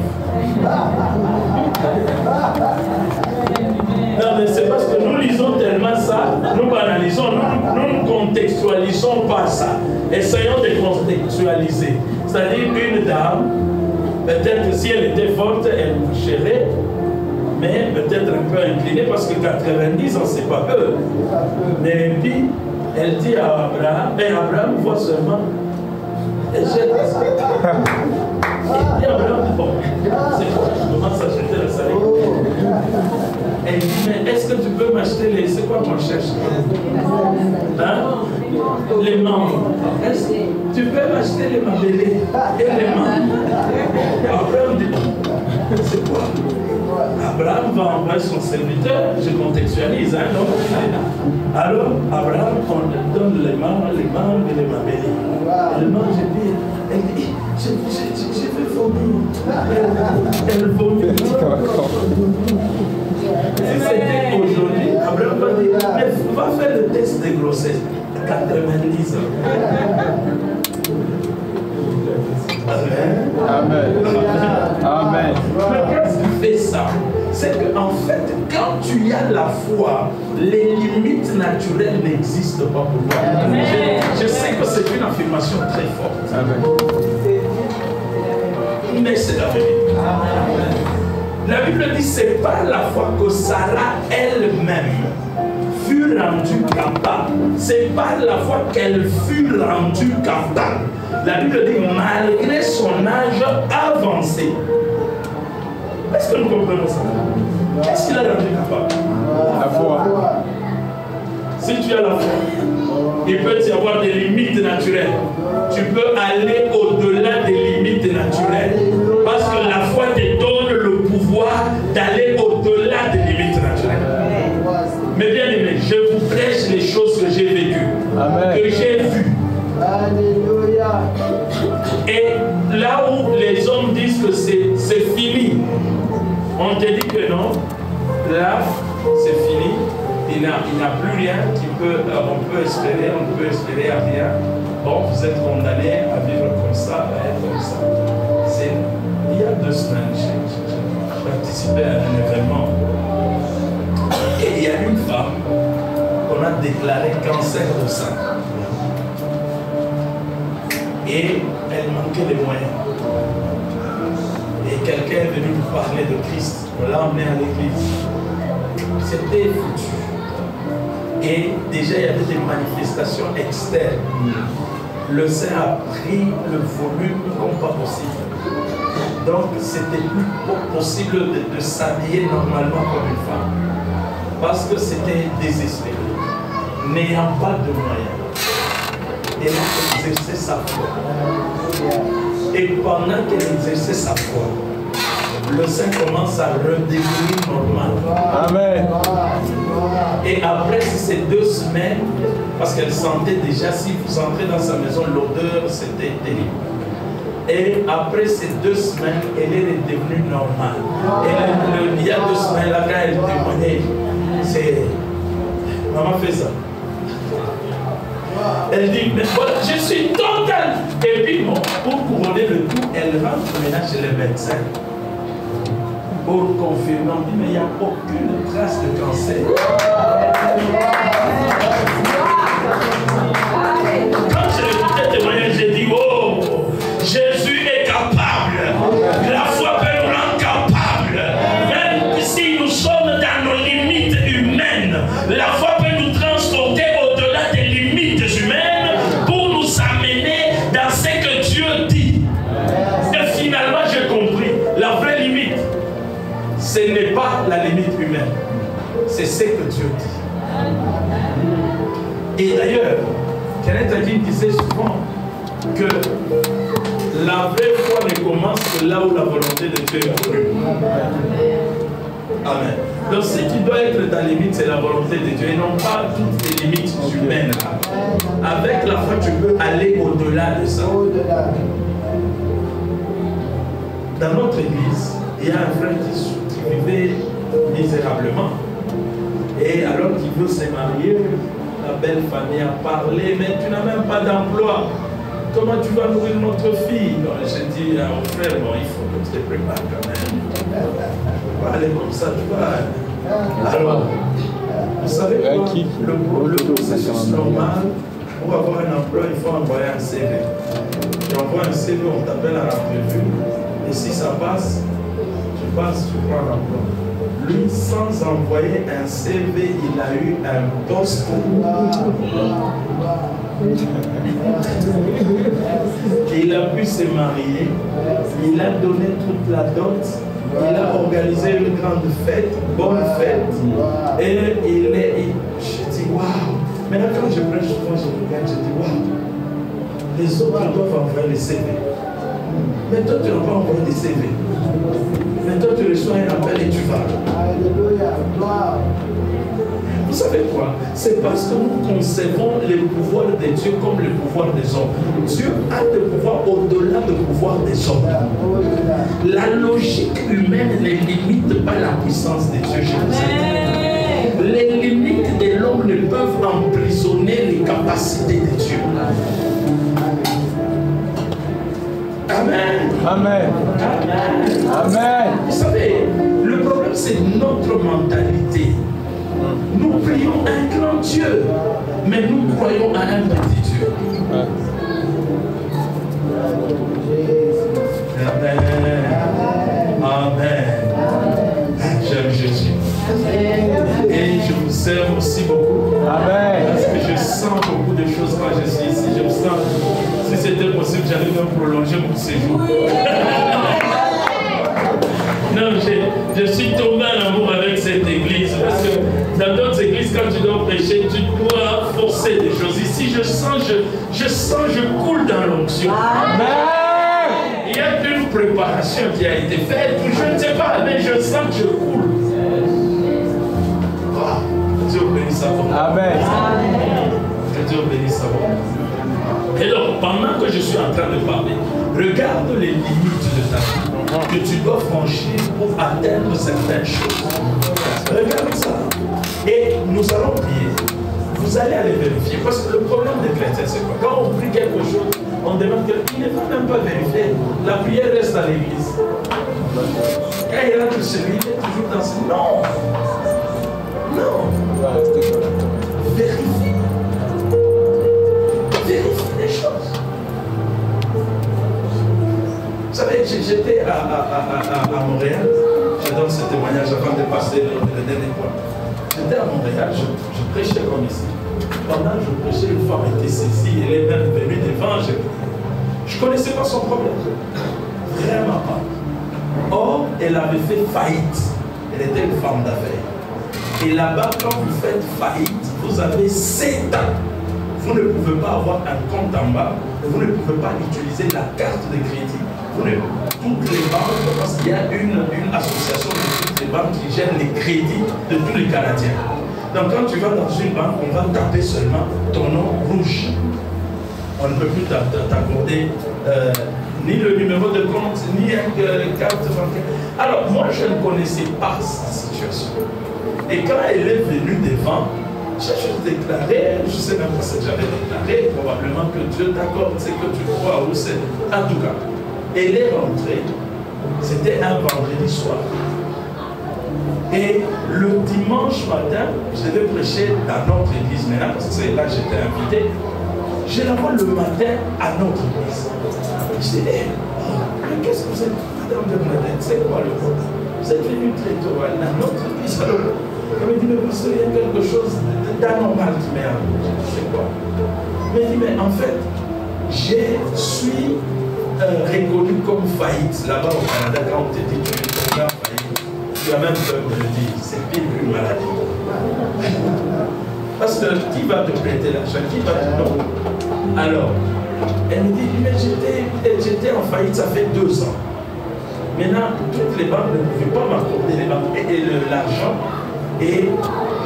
Non, mais c'est parce que nous lisons tellement ça, nous banalisons, nous ne contextualisons pas ça. Essayons de contextualiser. C'est-à-dire une dame, peut-être si elle était forte, elle marcherait, mais peut-être un peu inclinée parce que 90 ans, c'est pas peu. Mais puis, elle dit à Abraham, et Abraham voit seulement, elle jette la salive. Et dit Abraham, bon, c'est quoi, je commence à jeter la salive. Elle dit, mais est-ce que tu peux m'acheter les... C'est quoi qu'on cherche? Hein? Les membres. Est-ce que tu peux m'acheter les mabélés et les membres? Abraham dit, c'est quoi? Abraham va envoyer son serviteur, je contextualise, hein, non? Alors, Abraham on donne les membres et les mabélés. Elle mange et puis elle dit, je vais vomir. Elle vomit. Si c'était aujourd'hui, Abraham va dire, mais va faire le test de grossesse à 90 ans. Amen. Amen. Amen. Mais qu'est-ce qui fait ça? C'est qu'en fait, quand tu as la foi, les limites naturelles n'existent pas pour toi. Je sais que c'est une affirmation très forte. Amen. Mais c'est la vérité. La Bible dit c'est par la foi que Sarah elle-même fut rendue capable. C'est par la foi qu'elle fut rendue capable. La Bible dit malgré son âge avancé. Est-ce que nous comprenons ça? Qu'est-ce qu'il a rendu capable? La foi. Si tu as la foi, il peut y avoir des limites naturelles. Tu peux aller au-delà des limites naturelles. Parce que la foi te donne le pouvoir d'aller au-delà des limites naturelles. Mais bien aimé, je vous prêche les choses que j'ai vécues, que j'ai vues. Alléluia. Et là où les hommes disent que c'est fini, on te dit que non, là c'est fini, il n'y a plus rien, on peut espérer à rien. Bon, vous êtes condamné à vivre comme ça, à être comme ça. Il y a 2 semaines, j'ai participé à un événement et il y a une femme qu'on a déclaré cancer du sein. Et elle manquait de moyens. Et quelqu'un est venu nous parler de Christ. On l'a emmené à l'église. C'était foutu. Et déjà, il y avait des manifestations externes. Le sein a pris le volume comme pas possible. Donc, c'était plus possible de s'habiller normalement comme une femme. Parce que c'était désespéré. N'ayant pas de moyens. Elle a exercé sa foi. Et pendant qu'elle exerçait sa foi, le sein commence à redevenir normal. Amen. Et après ces 2 semaines, parce qu'elle sentait déjà, si vous entrez dans sa maison, l'odeur, c'était terrible. Et après ces 2 semaines, elle est redevenue normale. Et il y a 2 semaines, là, quand elle témoignait, c'est... Maman fait ça. Elle dit, mais voilà, je suis totale. Et puis, bon, pour couronner le tout, elle rentre maintenant chez les médecins. Pour confirmer, on dit, mais il n'y a aucune trace de cancer. Quand j'ai écouté le témoignage, j'ai dit, oh, Jésus est capable. La foi peut nous rendre capables. Même si nous sommes dans nos limites humaines, la foi peut nous transporter au-delà des limites humaines pour nous amener dans ce que Dieu dit. Et finalement, j'ai compris, la vraie limite, ce n'est pas la limite humaine, c'est ce que Dieu dit. Et d'ailleurs, Kenneth Hagin disait souvent que la vraie foi ne commence que là où la volonté de Dieu est crue. Amen. Donc ce qui doit être ta limite, c'est la volonté de Dieu et non pas toutes les limites humaines. Avec la foi, tu peux aller au-delà de ça. Dans notre église, il y a un frère qui vivait misérablement. Et alors qu'il veut se marier, la belle famille a parlé, mais tu n'as même pas d'emploi. Comment tu vas nourrir notre fille? J'ai dit au frère, bon, il faut que tu te prépares quand même. Tu vas aller comme ça, tu vas. Alors, vous savez quoi? Le processus normal, pour avoir un emploi, il faut envoyer un CV. Tu envoies un CV, on t'appelle à l'entrevue. Et si ça passe, tu passes, tu prends l'emploi. Lui, sans envoyer un CV, il a eu un poste. Il a pu se marier, il a donné toute la dot, il a organisé une grande fête, bonne fête, et je dis waouh. Maintenant quand je prêche souvent, je regarde, je dis waouh. Les autres doivent envoyer les CV. Mais toi tu n'as pas envoyé des CV. Mais toi tu reçois un appel et tu vas. Vous savez quoi? C'est parce que nous concevons le pouvoir de Dieu comme le pouvoir des hommes. Dieu a le pouvoir au-delà du pouvoir des hommes. La logique humaine ne limite pas la puissance de Dieu, je vous ai dit. Les limites de l'homme ne peuvent emprisonner les capacités de Dieu. Amen. Amen. Amen. Amen. Vous savez, le problème c'est notre mentalité. Nous prions un grand Dieu, mais nous croyons à un petit Dieu. Amen. Amen. J'aime Jésus. Et je vous sers aussi beaucoup. Amen. Parce que je sens beaucoup de choses quand je suis ici. Je me sens, si c'était possible, j'allais même prolonger mon séjour. Non, je suis tombé en amour avec cette église. Parce que dans d'autres églises, quand tu dois prêcher, tu dois Je sens, je coule dans l'onction. Il y a une préparation qui a été faite. Je ne sais pas, mais je sens que je coule. Oh, Dieu bénisse sa voix. Amen. Que Dieu bénisse sa voix. Et donc, pendant que je suis en train de parler, regarde les limites de ta vie que tu dois franchir pour atteindre certaines choses. Regarde ça. Et nous allons prier. Vous allez aller vérifier. Parce que le problème des chrétiens, c'est quoi? Quand on prie quelque chose, on demande qu'il ne va même pas vérifier. La prière reste à l'église. Quand il rentre chez lui, il est toujours dans ce... Non. Non. Vérifie. Vérifie les choses. Vous savez, j'étais à Montréal. Je donne ce témoignage avant de passer le dernier point. J'étais à Montréal, je prêchais comme ici. Pendant que je prêchais, une femme était saisie, elle est même venue devant. Je ne connaissais pas son problème. Vraiment pas. Or, elle avait fait faillite. Elle était une femme d'affaires. Et là-bas, quand vous faites faillite, vous avez 7 ans. Vous ne pouvez pas avoir un compte en bas. Vous ne pouvez pas utiliser la carte de crédit. Toutes les banques, parce qu'il y a une association de toutes les banques qui gère les crédits de tous les Canadiens. Donc quand tu vas dans une banque, on va taper seulement ton nom rouge. On ne peut plus t'accorder ni le numéro de compte, ni une carte bancaire. Alors moi, je ne connaissais pas sa situation. Et quand elle est venue devant, j'ai juste déclaré, je ne sais même pas si j'avais déclaré, probablement que Dieu t'accorde ce que tu crois ou c'est. En tout cas, elle est rentrée, c'était un vendredi soir. Et le dimanche matin, je devais prêcher dans notre église maintenant, parce que c'est là que j'étais invité. Je la vois le matin à notre église. Je dis, mais qu'est-ce que vous êtes, Madame Bernadette, c'est quoi le problème? Vous êtes venu très tôt à notre église. Elle me dit, mais parce qu'il y a quelque chose d'anormal qui m'est arrivé. Je sais quoi. Elle me dit, mais en fait, je suis reconnu comme faillite là-bas au Canada. Quand on te dit que tu es tombé en faillite, tu as même peur de le dire. C'est pire qu'une maladie. Parce que qui va te prêter l'argent? Qui va te donner? Alors, elle me dit, mais j'étais en faillite, ça fait 2 ans. Maintenant, toutes les banques ne pouvaient pas m'accorder l'argent. Et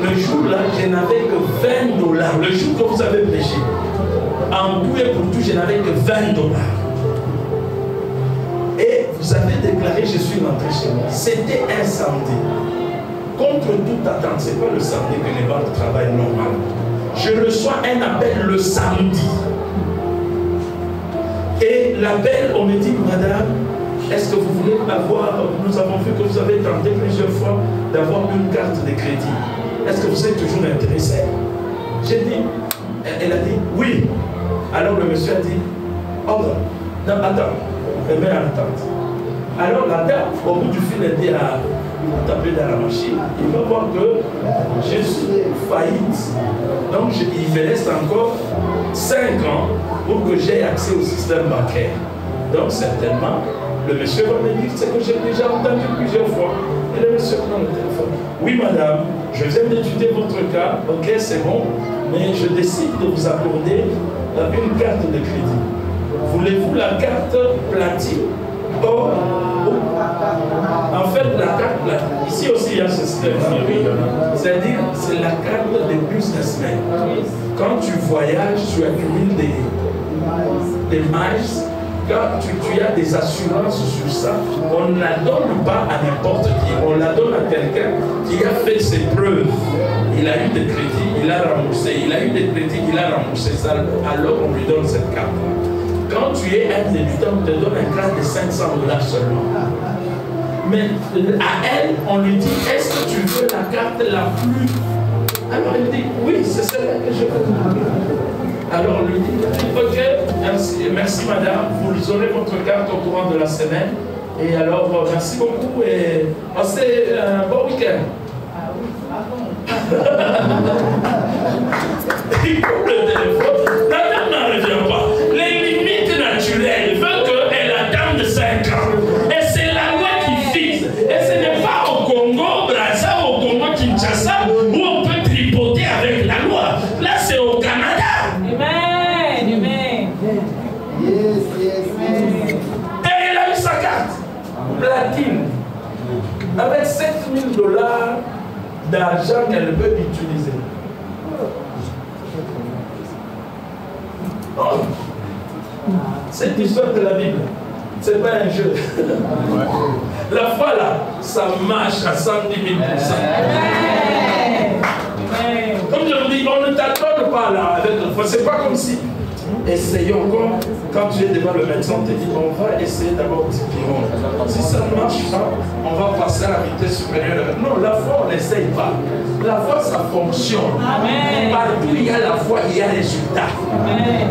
le jour-là, je n'avais que $20. Le jour que vous avez prêché, en tout et pour tout, je n'avais que $20. Et vous avez déclaré, je suis rentré chez moi. C'était un samedi. Contre toute attente, ce n'est pas le samedi que les banques travaillent normalement. Je reçois un appel le samedi. Et l'appel, on me dit, madame, est-ce que vous voulez avoir, nous avons vu que vous avez tenté plusieurs fois d'avoir une carte de crédit. Est-ce que vous êtes toujours intéressé? J'ai dit, elle a dit, oui. Alors le monsieur a dit, oh non, attends, elle met en attente. Alors la dame, au bout du fil, elle dit à taper dans la machine, il va voir que je suis faillite. Donc il me reste encore 5 ans pour que j'aie accès au système bancaire. Donc certainement, le monsieur va me dire ce que j'ai déjà entendu plusieurs fois. Et le monsieur prend le téléphone. Oui madame, je viens d'étudier votre cas, ok c'est bon, mais je décide de vous accorder une carte de crédit. Voulez-vous la carte platine? Or, en fait, la carte platine, ici aussi il y a ce système. C'est-à-dire, c'est la carte de businessmen. Quand tu voyages, tu accumules des miles. Quand tu as des assurances sur ça, on ne la donne pas à n'importe qui. On la donne à quelqu'un qui a fait ses preuves. Il a eu des crédits, il a remboursé. Il a eu des crédits, il a remboursé ça. Alors on lui donne cette carte. Quand tu es un débutant, on te donne un carte de $500 seulement. Mais à elle, on lui dit, est-ce que tu veux la carte la plus... Alors elle dit, oui, c'est celle-là que je veux. Alors on lui dit, ok, merci madame, vous aurez votre carte au courant de la semaine. Et alors, merci beaucoup et passez un bon week-end. Il coupe le téléphone, la dame n'en revient pas. Les limites naturelles veulent qu'elle attende 5 ans. Et c'est la loi qui fixe. Et ce n'est pas au Congo, Brazza, au Congo, Kinshasa, où on peut tripoter avec la loi. Là, c'est au Canada. Amen. Amen. platine avec 7 000 $ d'argent qu'elle veut utiliser. Oh. Cette histoire de la Bible, c'est pas un jeu. La foi là, ça marche à 110 000 %. Comme je vous dis, on ne t'attend pas là avec la foi. C'est pas comme si, essayons encore, quand tu es devant le médecin, on te dit, on va essayer d'abord petit piron. Si ça ne marche pas, on va passer à la vitesse supérieure. Non, la foi, on n'essaye pas. La foi, ça fonctionne. Amen. Partout il y a la foi, il y a résultat. Amen.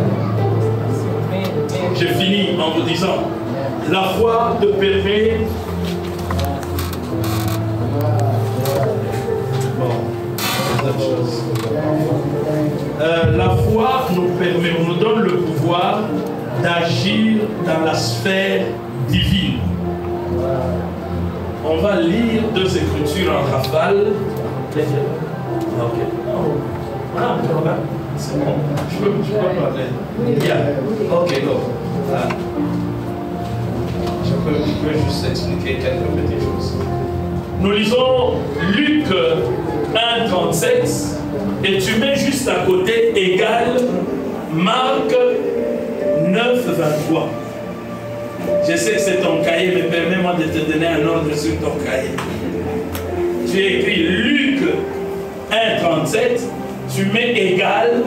Je finis en vous disant, la foi te permet... la foi nous permet, nous donne le pouvoir d'agir dans la sphère divine. On va lire 2 Écritures en rafale. Ok. C'est bon. Je peux parler. Yeah. Ok, go. Je peux juste expliquer quelques petites choses. Nous lisons Luc 1,37 et tu mets juste à côté égal Marc 9,23. Je sais que c'est ton cahier, mais permets-moi de te donner un ordre sur ton cahier. Tu écris Luc 1,37, tu mets égal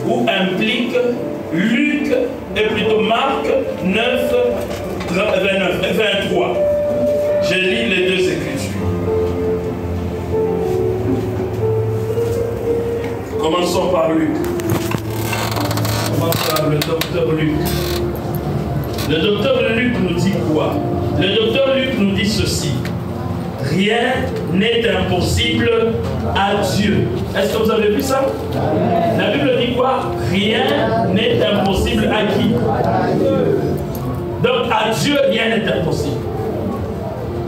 ou implique Luc et plutôt Marc 9,23. Je lis les 2 Écritures. Commençons par Luc. Commençons par le docteur Luc. Le docteur Luc nous dit quoi? Le docteur Luc nous dit ceci. Rien n'est impossible à Dieu. Est-ce que vous avez vu ça? La Bible dit quoi? Rien n'est impossible à qui? Donc à Dieu, rien n'est impossible.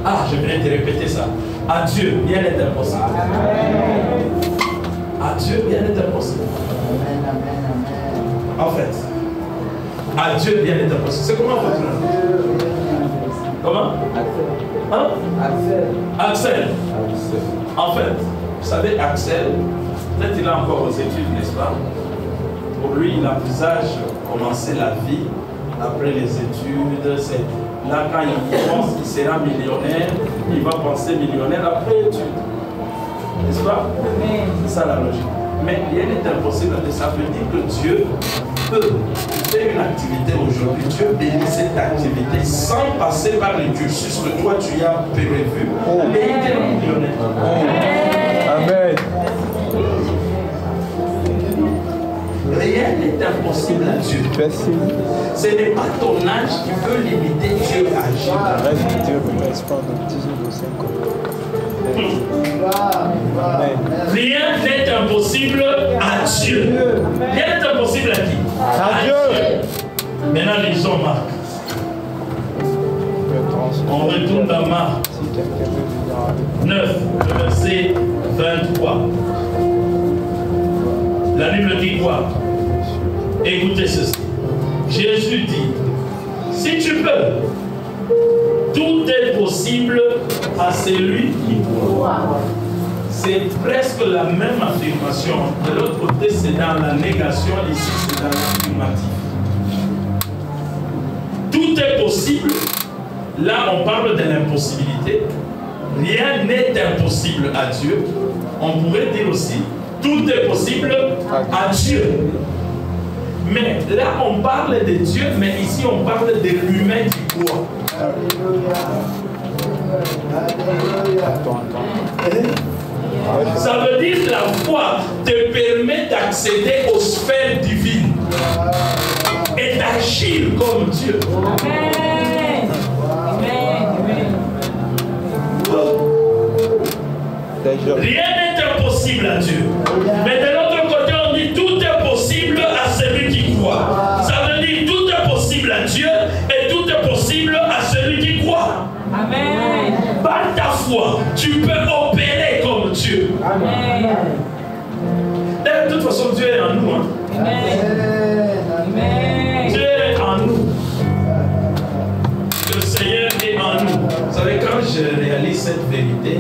Ah, je viens de répéter ça. À Dieu, rien n'est impossible. À Dieu, rien n'est impossible. En fait, à Dieu, rien n'est impossible. C'est comment votre nom? Comment? Hein? Axel. En fait, vous savez, Axel, peut-être il est encore aux études, n'est-ce pas? Pour lui, il envisage commencer la vie après les études. C'est là, quand il pense qu'il sera millionnaire, il va penser millionnaire après études. N'est-ce pas? C'est ça la logique. Mais rien n'est impossible. Ça veut dire que Dieu peut faire une activité aujourd'hui. Dieu bénit cette activité sans passer par les cursus que toi tu as prévu. Et il est millionnaire. Amen. Rien n'est impossible à Dieu. Ce n'est pas ton âge qui peut limiter Dieu à agir. Rien n'est impossible à Dieu. Rien n'est impossible à qui? À Dieu. Maintenant, lisons Marc. On retourne dans Marc 9, verset 23. La Bible dit quoi? Écoutez ceci. Jésus dit, si tu peux, tout est possible à celui qui croit. C'est presque la même affirmation. De l'autre côté, c'est dans la négation, ici, c'est dans l'affirmatif. Tout est possible. Là, on parle de l'impossibilité. Rien n'est impossible à Dieu. On pourrait dire aussi, tout est possible à Dieu. Mais là, on parle de Dieu, mais ici, on parle de l'humain qui croit. Ça veut dire que la foi te permet d'accéder aux sphères divines et d'agir comme Dieu. Amen. Rien n'est impossible à Dieu. Mais de l'autre côté, on dit tout est possible à celui qui croit. Ça veut dire tout est possible à Dieu et tout est possible à celui qui croit. Amen. Par ta foi, tu peux opérer comme Dieu. Amen. De toute façon, Dieu est en nous. Hein? Amen. Amen. Dieu est en nous. Le Seigneur est en nous. cette vérité,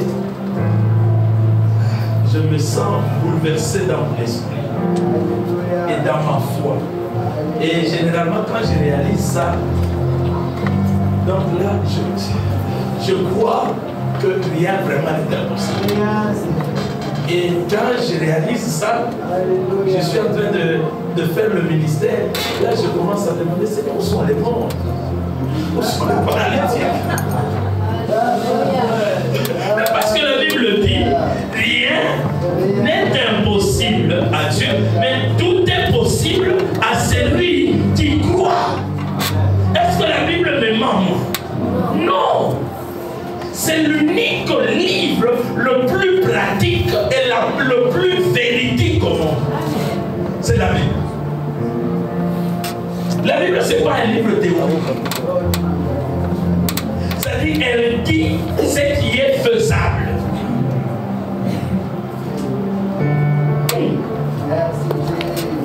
je me sens bouleversé dans mon esprit et dans ma foi. Et généralement, quand je réalise ça, donc là, je crois que rien vraiment n'est impossible. Et quand je réalise ça, je suis en train de faire le ministère. Là, je commence à demander, c'est où sont les morts? Où sont les paralytiques? Parce que la Bible dit, rien n'est impossible à Dieu, mais tout est possible à celui qui croit. Est-ce que la Bible me ment? Non! C'est l'unique livre le plus pratique et le plus véridique au monde. C'est la Bible. La Bible, ce n'est pas un livre théorique. C'est-à-dire, elle dit ce qui est faisable.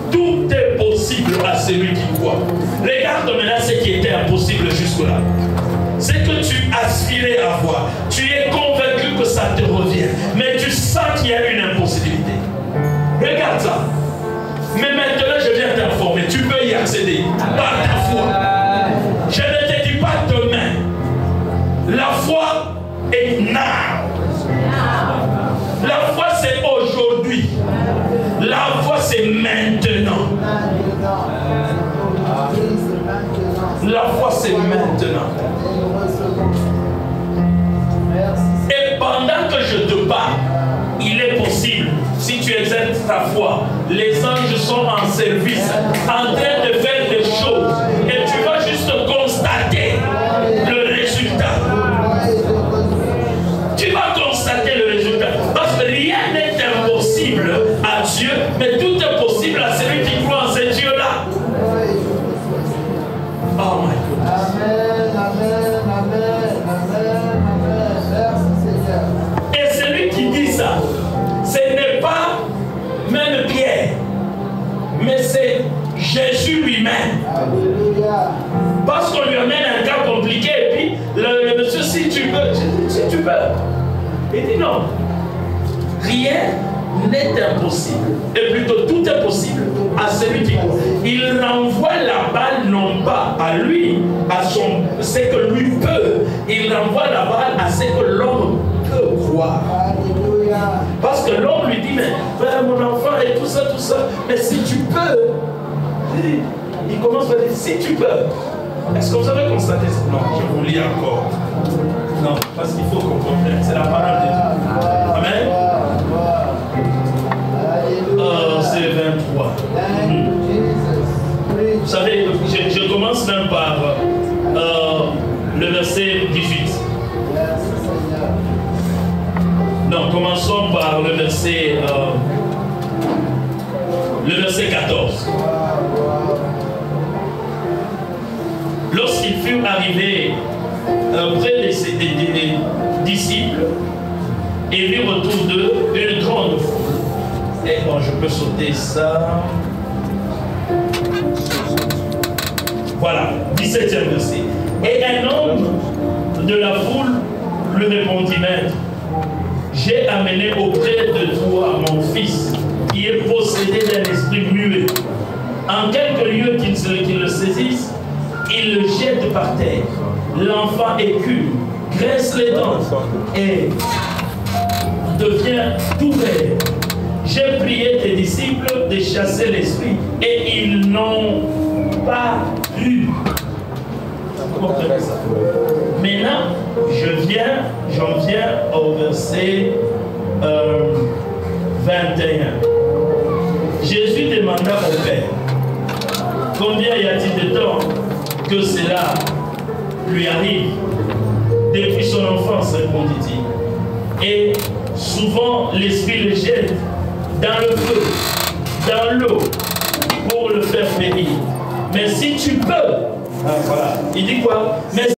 Tout est possible à celui qui croit. Regarde maintenant ce qui était impossible jusque-là. C'est que tu aspirais à voir. Tu es convaincu que ça te revient. Mais tu sens qu'il y a une impossibilité. Regarde ça. Mais maintenant, je viens t'informer. Tu peux y accéder par ta foi. Je ne te dis pas demain. La foi est now. La foi, c'est aujourd'hui. La foi, c'est maintenant. La foi, c'est maintenant. Et pendant que je te parle, il est possible, si tu exerces ta foi, les anges sont en service, en train de faire des choses, et tu vas juste constater le résultat. Tu vas constater le résultat, parce que rien n'est impossible à Dieu, mais tout est possible à celui qui croit en ce Dieu-là. Oh my goodness. Amen, amen, amen, amen, amen. Merci Seigneur. Et celui qui dit ça, ce n'est pas même Pierre, mais c'est Jésus lui-même. Alléluia. Parce qu'on lui amène un cas compliqué et puis le monsieur, si tu peux. Il dit non. Rien n'est impossible. Et plutôt tout est possible à celui qui croit. Il renvoie la balle non pas à lui, à ce que lui peut. Il renvoie la balle à ce que l'homme peut croire. Alléluia. Parce que l'homme lui dit, mais frère, mon enfant et tout ça, mais si tu peux. Il commence à dire, si tu peux. Est-ce que vous avez constaté ça? Non, je vous lis encore. Non, parce qu'il faut qu'on comprenne. C'est la parole de Dieu. Amen. C'est 23. Vous savez, je commence même par le verset 18. Non, commençons par le verset 14. Lorsqu'il fut arrivé près des disciples et vit autour d'eux une grande foule. Et bon, je peux sauter ça. Voilà, 17e verset. Et un homme de la foule lui répondit, Maître, j'ai amené auprès de toi mon fils, qui est possédé d'un esprit muet. En quelques lieux qu'il le saisisse, il le jette par terre. L'enfant écume, graisse les dents et devient tout vert. J'ai prié tes disciples de chasser l'esprit et ils n'ont pas pu. Comprenez ça? Maintenant, j'en viens au verset 21. Jésus demanda au Père, combien y a-t-il de temps que cela lui arrive? Depuis son enfance, répondit-il. Et souvent, l'esprit le jette dans le feu, dans l'eau, pour le faire périr. Mais si tu peux, voilà. Il dit quoi? Mais